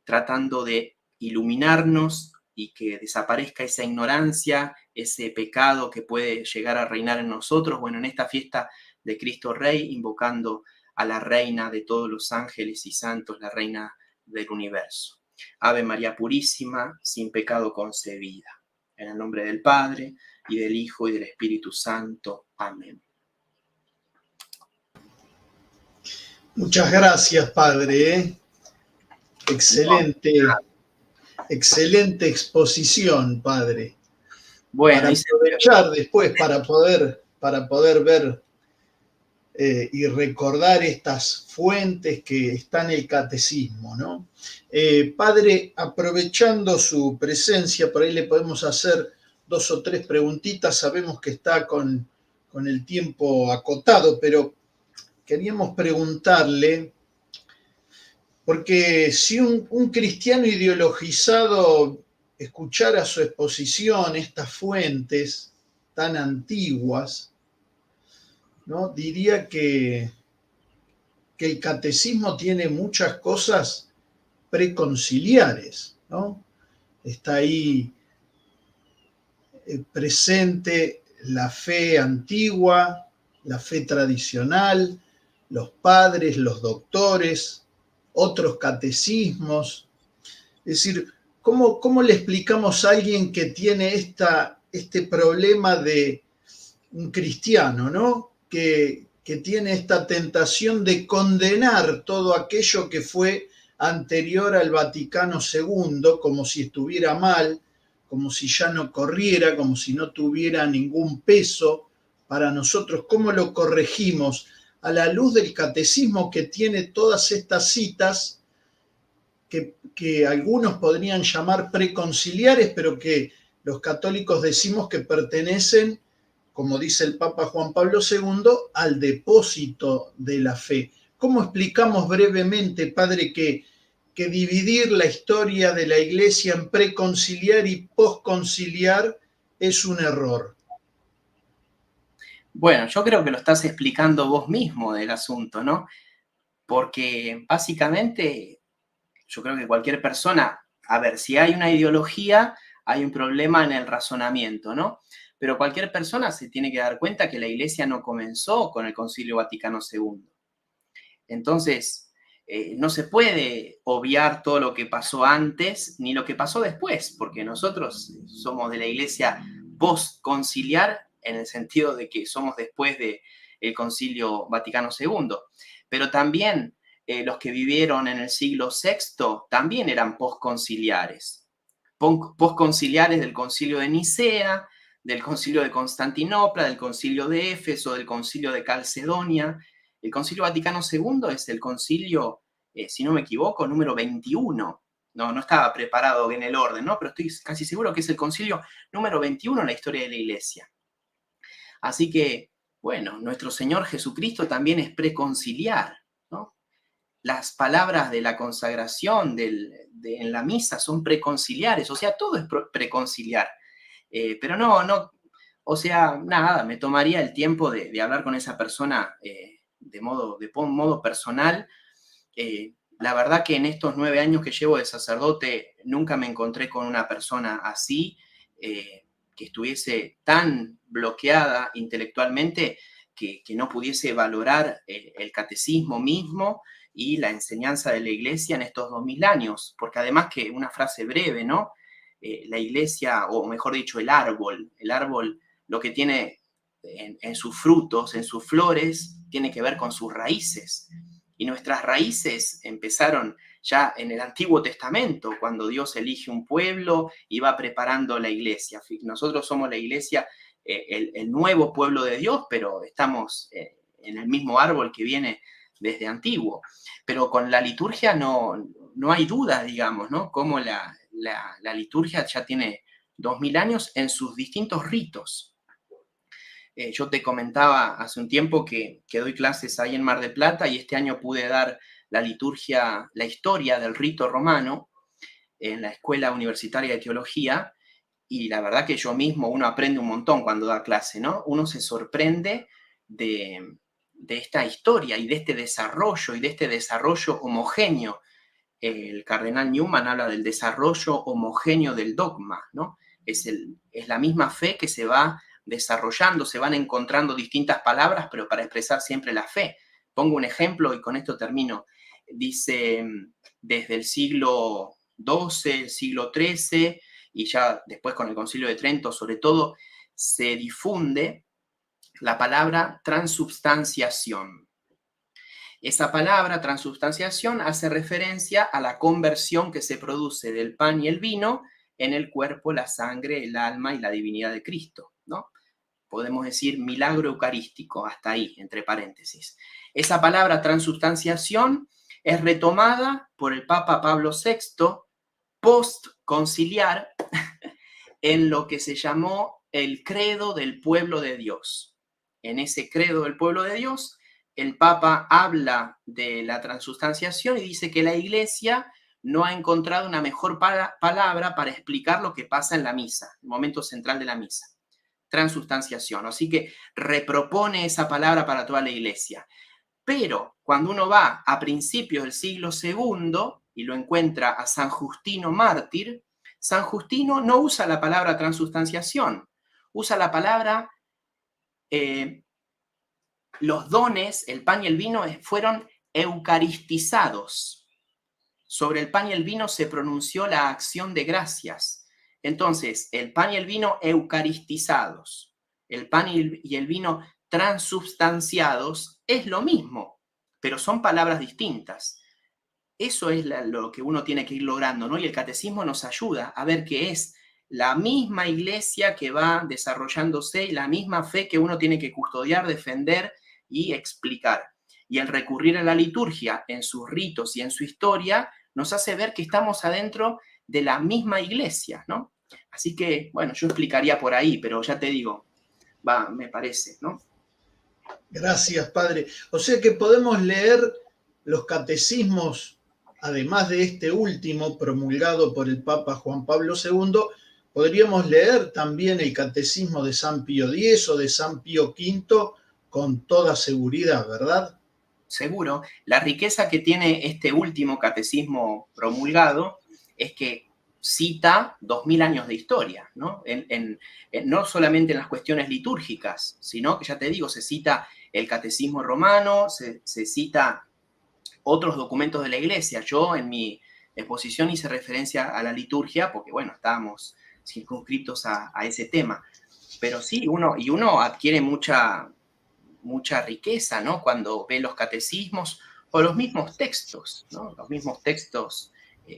Speaker 2: tratando de iluminarnos y que desaparezca esa ignorancia, ese pecado que puede llegar a reinar en nosotros. Bueno, en esta fiesta de Cristo Rey, invocando a la Reina de todos los ángeles y santos, la Reina del universo. Ave María Purísima, sin pecado concebida. En el nombre del Padre, y del Hijo, y del Espíritu Santo. Amén.
Speaker 1: Muchas gracias, Padre. Excelente, excelente exposición, Padre.
Speaker 2: Bueno,
Speaker 1: para aprovechar después, para poder ver y recordar estas fuentes que están en el catecismo, ¿no? Padre, aprovechando su presencia, por ahí le podemos hacer 2 o 3 preguntitas. Sabemos que está con el tiempo acotado, pero queríamos preguntarle, porque si un cristiano ideologizado escuchara su exposición, estas fuentes tan antiguas, ¿no? Diría que el catecismo tiene muchas cosas preconciliares, ¿no? Está ahí presente la fe antigua, la fe tradicional, los padres, los doctores, otros catecismos. Es decir, ¿cómo le explicamos a alguien que tiene este problema de un cristiano, ¿no? Que tiene esta tentación de condenar todo aquello que fue anterior al Vaticano II, como si estuviera mal, como si ya no corriera, como si no tuviera ningún peso para nosotros? ¿Cómo lo corregimos a la luz del catecismo, que tiene todas estas citas que algunos podrían llamar preconciliares, pero que los católicos decimos que pertenecen, como dice el Papa Juan Pablo II, al depósito de la fe? ¿Cómo explicamos brevemente, Padre, que dividir la historia de la Iglesia en preconciliar y posconciliar es un error?
Speaker 2: Bueno, yo creo que lo estás explicando vos mismo del asunto, ¿no? Porque básicamente yo creo que cualquier persona, a ver, si hay una ideología, hay un problema en el razonamiento, ¿no? Pero cualquier persona se tiene que dar cuenta que la Iglesia no comenzó con el Concilio Vaticano II. Entonces, no se puede obviar todo lo que pasó antes ni lo que pasó después, porque nosotros somos de la Iglesia postconciliar, en el sentido de que somos después del Concilio Vaticano II. Pero también los que vivieron en el siglo VI también eran postconciliares. Postconciliares del Concilio de Nicea, del Concilio de Constantinopla, del Concilio de Éfeso, del Concilio de Calcedonia. El Concilio Vaticano II es el concilio, si no me equivoco, número 21. No estaba preparado en el orden, ¿no? Pero estoy casi seguro que es el concilio número 21 en la historia de la Iglesia. Así que, bueno, nuestro Señor Jesucristo también es preconciliar, ¿no? Las palabras de la consagración en la misa son preconciliares, o sea, todo es preconciliar. Pero no, o sea, nada, me tomaría el tiempo de hablar con esa persona de modo personal. La verdad que en estos 9 años que llevo de sacerdote nunca me encontré con una persona así. que estuviese tan bloqueada intelectualmente que no pudiese valorar el catecismo mismo y la enseñanza de la Iglesia en estos 2000 años, porque además que una frase breve, ¿no? La Iglesia, o mejor dicho, el árbol lo que tiene en sus frutos, en sus flores, tiene que ver con sus raíces. Y nuestras raíces empezaron ya en el Antiguo Testamento, cuando Dios elige un pueblo y va preparando la iglesia. Nosotros somos la iglesia, el nuevo pueblo de Dios, pero estamos en el mismo árbol que viene desde antiguo. Pero con la liturgia no hay duda, digamos, ¿no? Cómo la liturgia ya tiene 2000 años en sus distintos ritos. Yo te comentaba hace un tiempo que doy clases ahí en Mar del Plata y este año pude dar la liturgia, la historia del rito romano en la Escuela Universitaria de Teología, y la verdad que yo mismo, uno aprende un montón cuando da clase, ¿no? Uno se sorprende de esta historia y de este desarrollo homogéneo. El cardenal Newman habla del desarrollo homogéneo del dogma, ¿no? Es la misma fe que se va desarrollando, se van encontrando distintas palabras, pero para expresar siempre la fe. Pongo un ejemplo y con esto termino. Dice, desde el siglo XII, el siglo XIII, y ya después con el Concilio de Trento, sobre todo, se difunde la palabra transubstanciación. Esa palabra, transubstanciación, hace referencia a la conversión que se produce del pan y el vino en el cuerpo, la sangre, el alma y la divinidad de Cristo, ¿no? Podemos decir milagro eucarístico, hasta ahí, entre paréntesis. Esa palabra transubstanciación es retomada por el Papa Pablo VI post-conciliar en lo que se llamó el credo del pueblo de Dios. En ese credo del pueblo de Dios, el Papa habla de la transubstanciación y dice que la Iglesia no ha encontrado una mejor palabra para explicar lo que pasa en la misa, el momento central de la misa. Transubstanciación. Así que repropone esa palabra para toda la Iglesia. Pero cuando uno va a principios del siglo II y lo encuentra a San Justino mártir, San Justino no usa la palabra transubstanciación, usa la palabra los dones, el pan y el vino fueron eucaristizados. Sobre el pan y el vino se pronunció la acción de gracias. Entonces, el pan y el vino eucaristizados, el pan y el vino transubstanciados es lo mismo, pero son palabras distintas. Eso es lo que uno tiene que ir logrando, ¿no? Y el catecismo nos ayuda a ver que es la misma iglesia que va desarrollándose y la misma fe que uno tiene que custodiar, defender y explicar. Y el recurrir a la liturgia en sus ritos y en su historia nos hace ver que estamos adentro de la misma iglesia, ¿no? Así que, bueno, yo explicaría por ahí, pero ya te digo, me parece, ¿no?
Speaker 1: Gracias, padre. O sea que podemos leer los catecismos, además de este último promulgado por el Papa Juan Pablo II, podríamos leer también el catecismo de San Pío X o de San Pío V con toda seguridad, ¿verdad?
Speaker 2: Seguro. La riqueza que tiene este último catecismo promulgado es que cita 2000 años de historia, ¿no? No solamente en las cuestiones litúrgicas, sino que ya te digo, se cita el catecismo romano, se cita otros documentos de la iglesia. Yo en mi exposición hice referencia a la liturgia porque, bueno, estábamos circunscriptos a ese tema. Pero sí, uno adquiere mucha riqueza, ¿no? Cuando ve los catecismos o los mismos textos, ¿no? Los mismos textos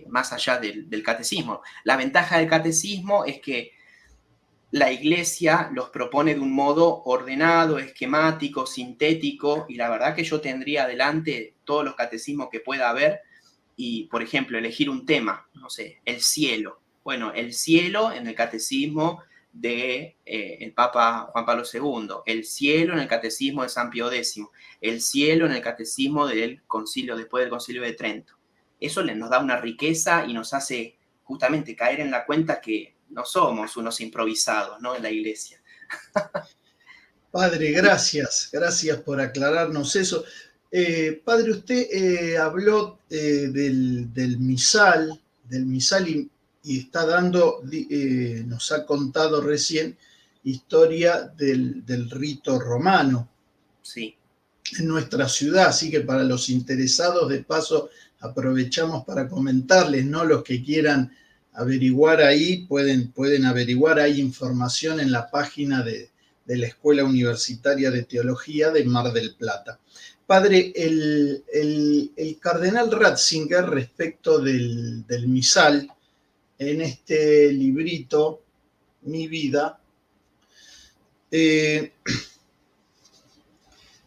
Speaker 2: más allá del catecismo. La ventaja del catecismo es que la iglesia los propone de un modo ordenado, esquemático, sintético, y la verdad que yo tendría adelante todos los catecismos que pueda haber y, por ejemplo, elegir un tema, no sé, el cielo. Bueno, el cielo en el catecismo de el Papa Juan Pablo II, el cielo en el catecismo de San Pío X, el cielo en el catecismo del concilio, después del concilio de Trento. Eso nos da una riqueza y nos hace justamente caer en la cuenta que no somos unos improvisados, ¿no? En la iglesia.
Speaker 1: Padre, gracias por aclararnos eso. Padre, usted habló del misal y está dando, nos ha contado recién, historia del rito romano.
Speaker 2: Sí.
Speaker 1: En nuestra ciudad, así que para los interesados, de paso, aprovechamos para comentarles, ¿no? Los que quieran averiguar ahí, pueden averiguar, hay información en la página de la Escuela Universitaria de Teología de Mar del Plata. Padre, el cardenal Ratzinger, respecto del misal, en este librito, Mi Vida,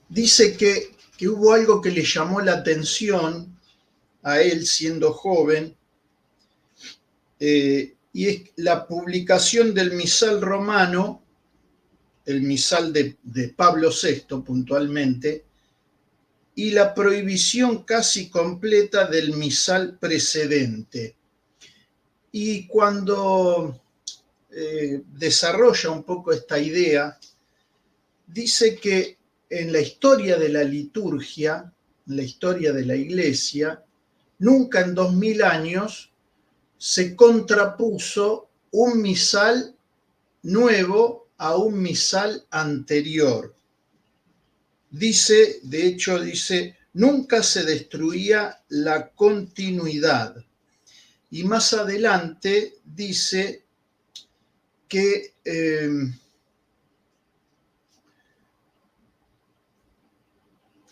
Speaker 1: dice que hubo algo que le llamó la atención a él siendo joven, y es la publicación del misal romano, el misal de Pablo VI puntualmente, y la prohibición casi completa del misal precedente. Y cuando desarrolla un poco esta idea, dice que en la historia de la liturgia, en la historia de la Iglesia, nunca en 2000 años se contrapuso un misal nuevo a un misal anterior. Dice, de hecho, dice, nunca se destruía la continuidad. Y más adelante dice que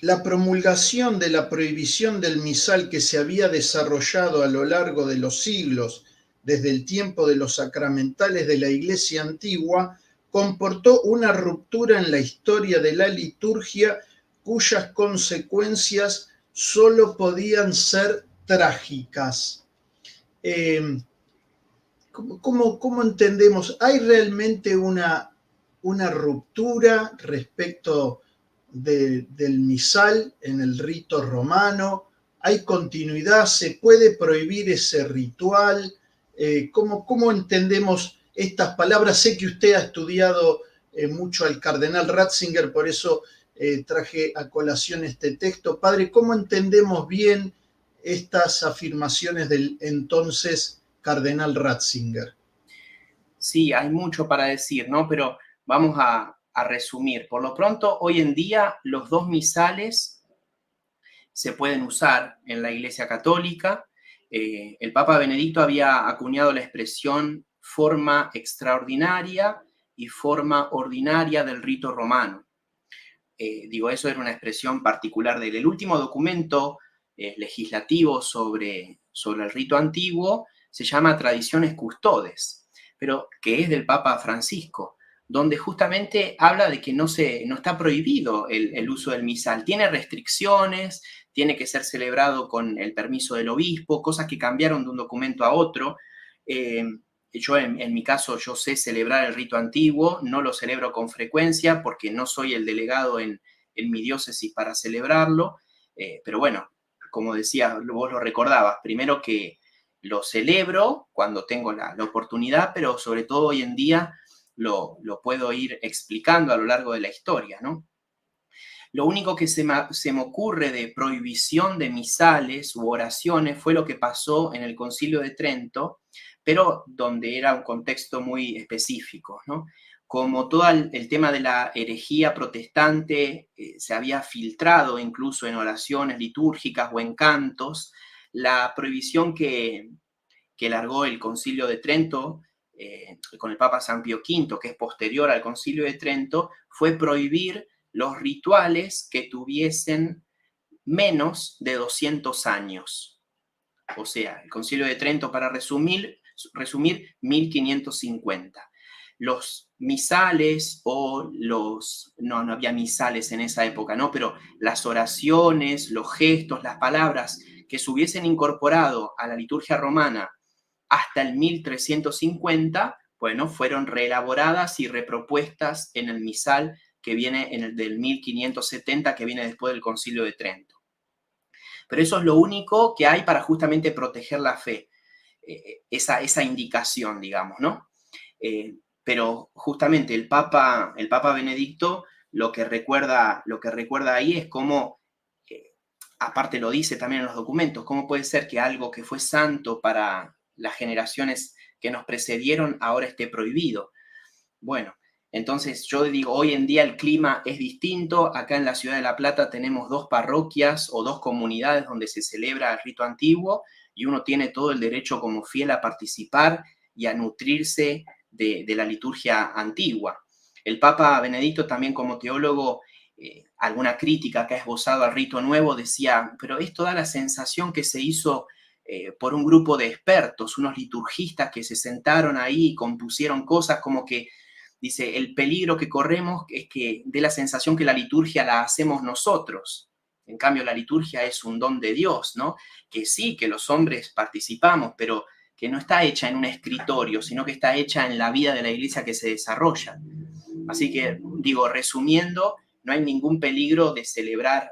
Speaker 1: la promulgación de la prohibición del misal que se había desarrollado a lo largo de los siglos, desde el tiempo de los sacramentales de la Iglesia antigua, comportó una ruptura en la historia de la liturgia cuyas consecuencias solo podían ser trágicas. ¿Cómo entendemos? ¿Hay realmente una ruptura respecto del misal en el rito romano? ¿Hay continuidad? ¿Se puede prohibir ese ritual? ¿Cómo entendemos estas palabras? Sé que usted ha estudiado mucho al cardenal Ratzinger, por eso traje a colación este texto. Padre, ¿cómo entendemos bien estas afirmaciones del entonces cardenal Ratzinger?
Speaker 2: Sí, hay mucho para decir, ¿no? Pero vamos a resumir. Por lo pronto, hoy en día los dos misales se pueden usar en la Iglesia Católica. El Papa Benedicto había acuñado la expresión forma extraordinaria y forma ordinaria del rito romano. Eso era una expresión particular de él. El último documento legislativo sobre el rito antiguo se llama Traditiones Custodes, pero que es del Papa Francisco, donde justamente habla de que no está prohibido el uso del misal. Tiene restricciones, tiene que ser celebrado con el permiso del obispo, cosas que cambiaron de un documento a otro. Yo, en mi caso, yo sé celebrar el rito antiguo, no lo celebro con frecuencia porque no soy el delegado en mi diócesis para celebrarlo, pero bueno, como decía, vos lo recordabas, primero que lo celebro cuando tengo la oportunidad, pero sobre todo hoy en día lo puedo ir explicando a lo largo de la historia, ¿no? Lo único que se me ocurre de prohibición de misales u oraciones fue lo que pasó en el Concilio de Trento, pero donde era un contexto muy específico, ¿no? Como todo el tema de la herejía protestante se había filtrado incluso en oraciones litúrgicas o en cantos, la prohibición que largó el Concilio de Trento con el Papa San Pío V, que es posterior al Concilio de Trento, fue prohibir los rituales que tuviesen menos de 200 años. O sea, el Concilio de Trento, para resumir 1550. Los misales o no había misales en esa época, ¿no? Pero las oraciones, los gestos, las palabras que se hubiesen incorporado a la liturgia romana hasta el 1350, bueno, fueron reelaboradas y repropuestas en el misal que viene en el del 1570, que viene después del Concilio de Trento. Pero eso es lo único que hay para justamente proteger la fe, esa indicación, digamos, ¿no? Pero justamente el Papa Benedicto lo que recuerda ahí es cómo, aparte lo dice también en los documentos, cómo puede ser que algo que fue santo para las generaciones que nos precedieron ahora esté prohibido. Bueno, entonces yo digo, hoy en día el clima es distinto. Acá en la ciudad de La Plata tenemos 2 parroquias o 2 comunidades donde se celebra el rito antiguo y uno tiene todo el derecho como fiel a participar y a nutrirse de la liturgia antigua. El Papa Benedicto también como teólogo, alguna crítica que ha esbozado al rito nuevo decía, pero esto da la sensación que se hizo por un grupo de expertos, unos liturgistas que se sentaron ahí y compusieron cosas como que, dice, el peligro que corremos es que dé la sensación que la liturgia la hacemos nosotros. En cambio, la liturgia es un don de Dios, ¿no? Que sí, que los hombres participamos, pero que no está hecha en un escritorio, sino que está hecha en la vida de la iglesia que se desarrolla. Así que, digo, resumiendo, no hay ningún peligro de celebrar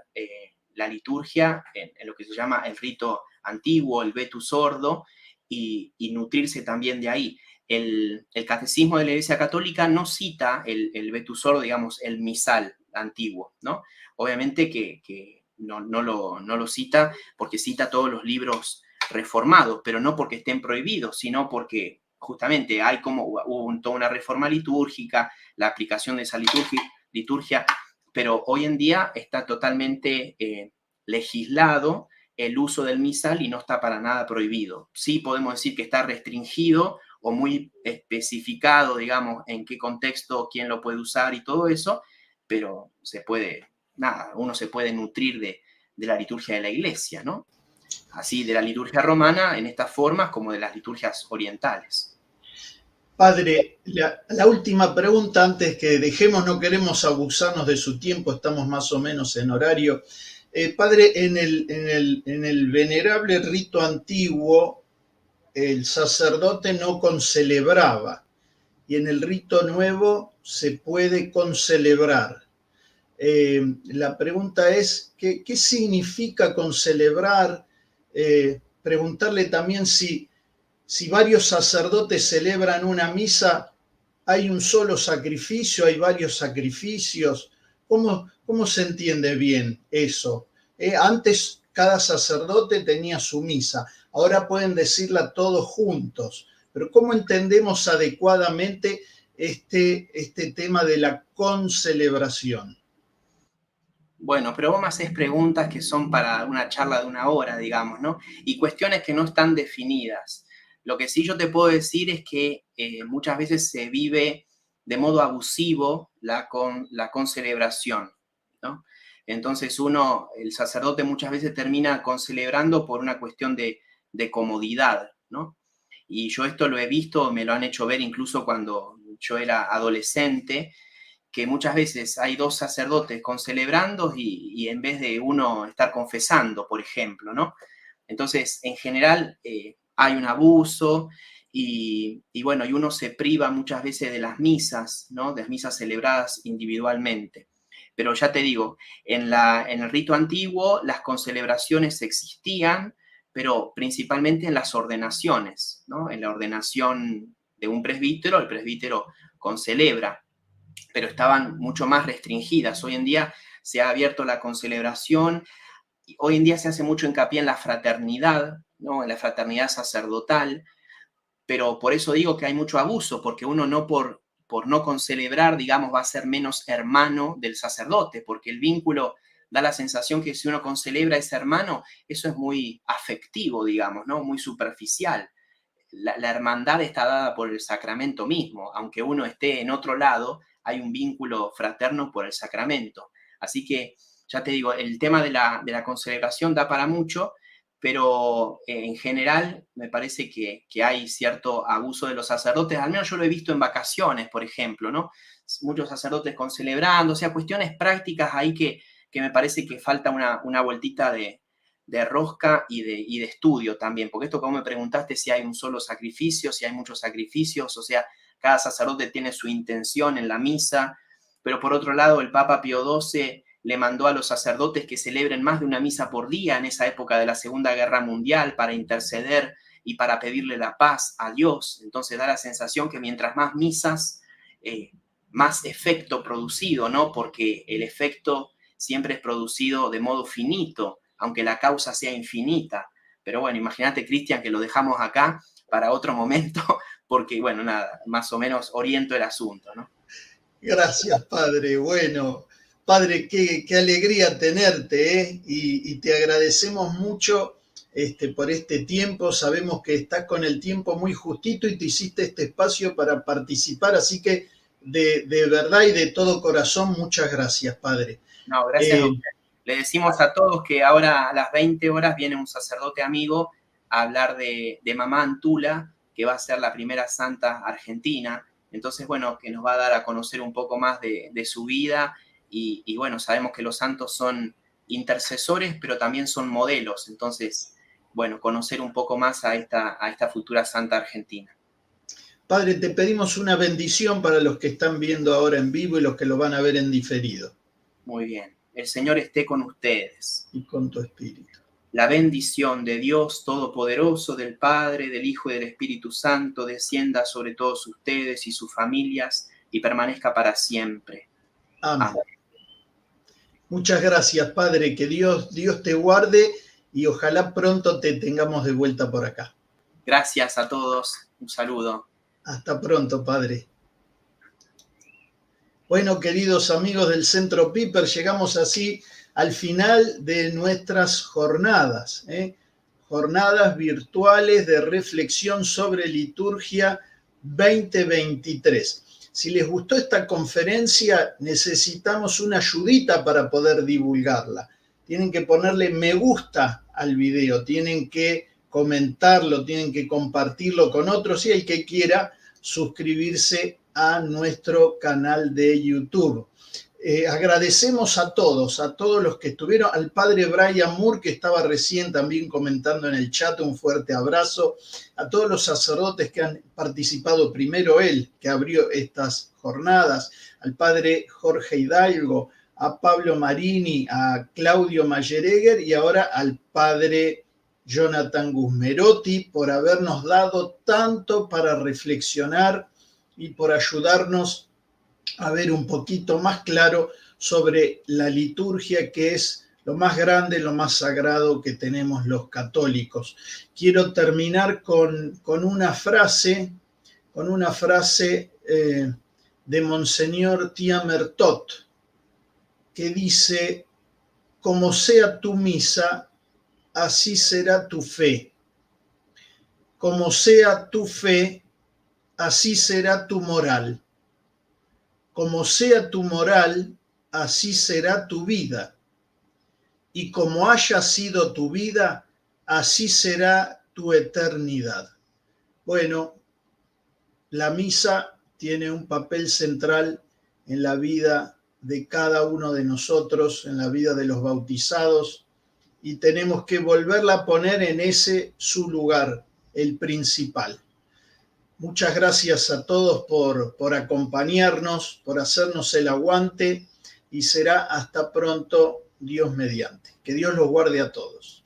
Speaker 2: la liturgia en lo que se llama el rito antiguo, el vetus ordo, y nutrirse también de ahí. El catecismo de la Iglesia Católica no cita el vetus ordo, digamos, el misal antiguo, ¿no? Obviamente que no lo cita porque cita todos los libros reformados, pero no porque estén prohibidos, sino porque justamente hay como hubo toda una reforma litúrgica, la aplicación de esa liturgia, pero hoy en día está totalmente legislado el uso del misal y no está para nada prohibido. Sí podemos decir que está restringido o muy especificado, digamos, en qué contexto, quién lo puede usar y todo eso, pero se puede, nada, uno se puede nutrir de la liturgia de la iglesia, ¿no? Así de la liturgia romana en estas formas como de las liturgias orientales.
Speaker 1: Padre, la última pregunta antes que dejemos, no queremos abusarnos de su tiempo, estamos más o menos en horario. Padre, en el venerable rito antiguo, el sacerdote no concelebraba y en el rito nuevo se puede concelebrar. La pregunta es, ¿qué significa concelebrar? Preguntarle también si varios sacerdotes celebran una misa, ¿hay un solo sacrificio? ¿Hay varios sacrificios? ¿Cómo se entiende bien eso? Antes cada sacerdote tenía su misa, ahora pueden decirla todos juntos, pero ¿cómo entendemos adecuadamente este tema de la concelebración?
Speaker 2: Bueno, pero vos me haces preguntas que son para una charla de 1 hora, digamos, ¿no? Y cuestiones que no están definidas. Lo que sí yo te puedo decir es que muchas veces se vive de modo abusivo la concelebración, ¿no? Entonces el sacerdote muchas veces termina concelebrando por una cuestión de comodidad, ¿no? Y yo esto lo he visto, me lo han hecho ver incluso cuando yo era adolescente, que muchas veces hay 2 sacerdotes concelebrando y en vez de uno estar confesando, por ejemplo, ¿no? Entonces, en general, hay un abuso y bueno, y uno se priva muchas veces de las misas, ¿no? De las misas celebradas individualmente. Pero ya te digo, en el rito antiguo las concelebraciones existían, pero principalmente en las ordenaciones, ¿no? En la ordenación de un presbítero, el presbítero concelebra, pero estaban mucho más restringidas. Hoy en día se ha abierto la concelebración, y hoy en día se hace mucho hincapié en la fraternidad, ¿no? En la fraternidad sacerdotal, pero por eso digo que hay mucho abuso, porque uno no por no concelebrar, digamos, va a ser menos hermano del sacerdote, porque el vínculo da la sensación que si uno concelebra es hermano, eso es muy afectivo, digamos, ¿no? Muy superficial. La hermandad está dada por el sacramento mismo, aunque uno esté en otro lado, hay un vínculo fraterno por el sacramento. Así que, ya te digo, el tema de la concelebración da para mucho, pero en general me parece que hay cierto abuso de los sacerdotes, al menos yo lo he visto en vacaciones, por ejemplo, ¿no? Muchos sacerdotes concelebrando, o sea, cuestiones prácticas ahí que me parece que falta una vueltita de rosca y de estudio también, porque esto como me preguntaste si hay un solo sacrificio, si hay muchos sacrificios, o sea, cada sacerdote tiene su intención en la misa, pero por otro lado el Papa Pío XII le mandó a los sacerdotes que celebren más de una misa por día en esa época de la Segunda Guerra Mundial para interceder y para pedirle la paz a Dios. Entonces da la sensación que mientras más misas, más efecto producido, ¿no? Porque el efecto siempre es producido de modo finito, aunque la causa sea infinita. Pero bueno, imagínate, Cristian, que lo dejamos acá para otro momento, porque, bueno, nada, más o menos oriento el asunto, ¿no?
Speaker 1: Gracias, Padre. Bueno, Padre, qué alegría tenerte, ¿eh? Y te agradecemos mucho por este tiempo. Sabemos que estás con el tiempo muy justito y te hiciste este espacio para participar, así que de verdad y de todo corazón, muchas gracias, Padre.
Speaker 2: No, gracias a usted. Le decimos a todos que ahora a las 20 horas viene un sacerdote amigo a hablar de Mamá Antula, que va a ser la primera santa argentina. Entonces, bueno, que nos va a dar a conocer un poco más de su vida y, bueno, sabemos que los santos son intercesores, pero también son modelos. Entonces, bueno, conocer un poco más a esta futura santa argentina.
Speaker 1: Padre, te pedimos una bendición para los que están viendo ahora en vivo y los que lo van a ver en diferido.
Speaker 2: Muy bien. El Señor esté con ustedes.
Speaker 1: Y con tu espíritu.
Speaker 2: La bendición de Dios Todopoderoso, del Padre, del Hijo y del Espíritu Santo, descienda sobre todos ustedes y sus familias y permanezca para siempre.
Speaker 1: Amén. Amén. Muchas gracias, Padre. Que Dios te guarde y ojalá pronto te tengamos de vuelta por acá.
Speaker 2: Gracias a todos. Un saludo.
Speaker 1: Hasta pronto, Padre. Bueno, queridos amigos del Centro Piper, llegamos así al final de nuestras jornadas, jornadas virtuales de reflexión sobre liturgia 2023. Si les gustó esta conferencia, necesitamos una ayudita para poder divulgarla. Tienen que ponerle me gusta al video, tienen que comentarlo, tienen que compartirlo con otros y el que quiera suscribirse a nuestro canal de YouTube. Agradecemos a todos los que estuvieron, al padre Brian Moore, que estaba recién también comentando en el chat, un fuerte abrazo, a todos los sacerdotes que han participado, primero él, que abrió estas jornadas, al padre Jorge Hidalgo, a Pablo Marini, a Claudio Mayeregger y ahora al padre Jonathan Gusmerotti, por habernos dado tanto para reflexionar y por ayudarnos a ver un poquito más claro sobre la liturgia, que es lo más grande, lo más sagrado que tenemos los católicos. Quiero terminar con una frase de Monseñor Tiamertot, que dice: como sea tu misa, así será tu fe. Como sea tu fe, así será tu moral. Como sea tu moral, así será tu vida. Y como haya sido tu vida, así será tu eternidad. Bueno, la misa tiene un papel central en la vida de cada uno de nosotros, en la vida de los bautizados, y tenemos que volverla a poner en ese su lugar, el principal. Muchas gracias a todos por acompañarnos, por hacernos el aguante y será hasta pronto, Dios mediante. Que Dios los guarde a todos.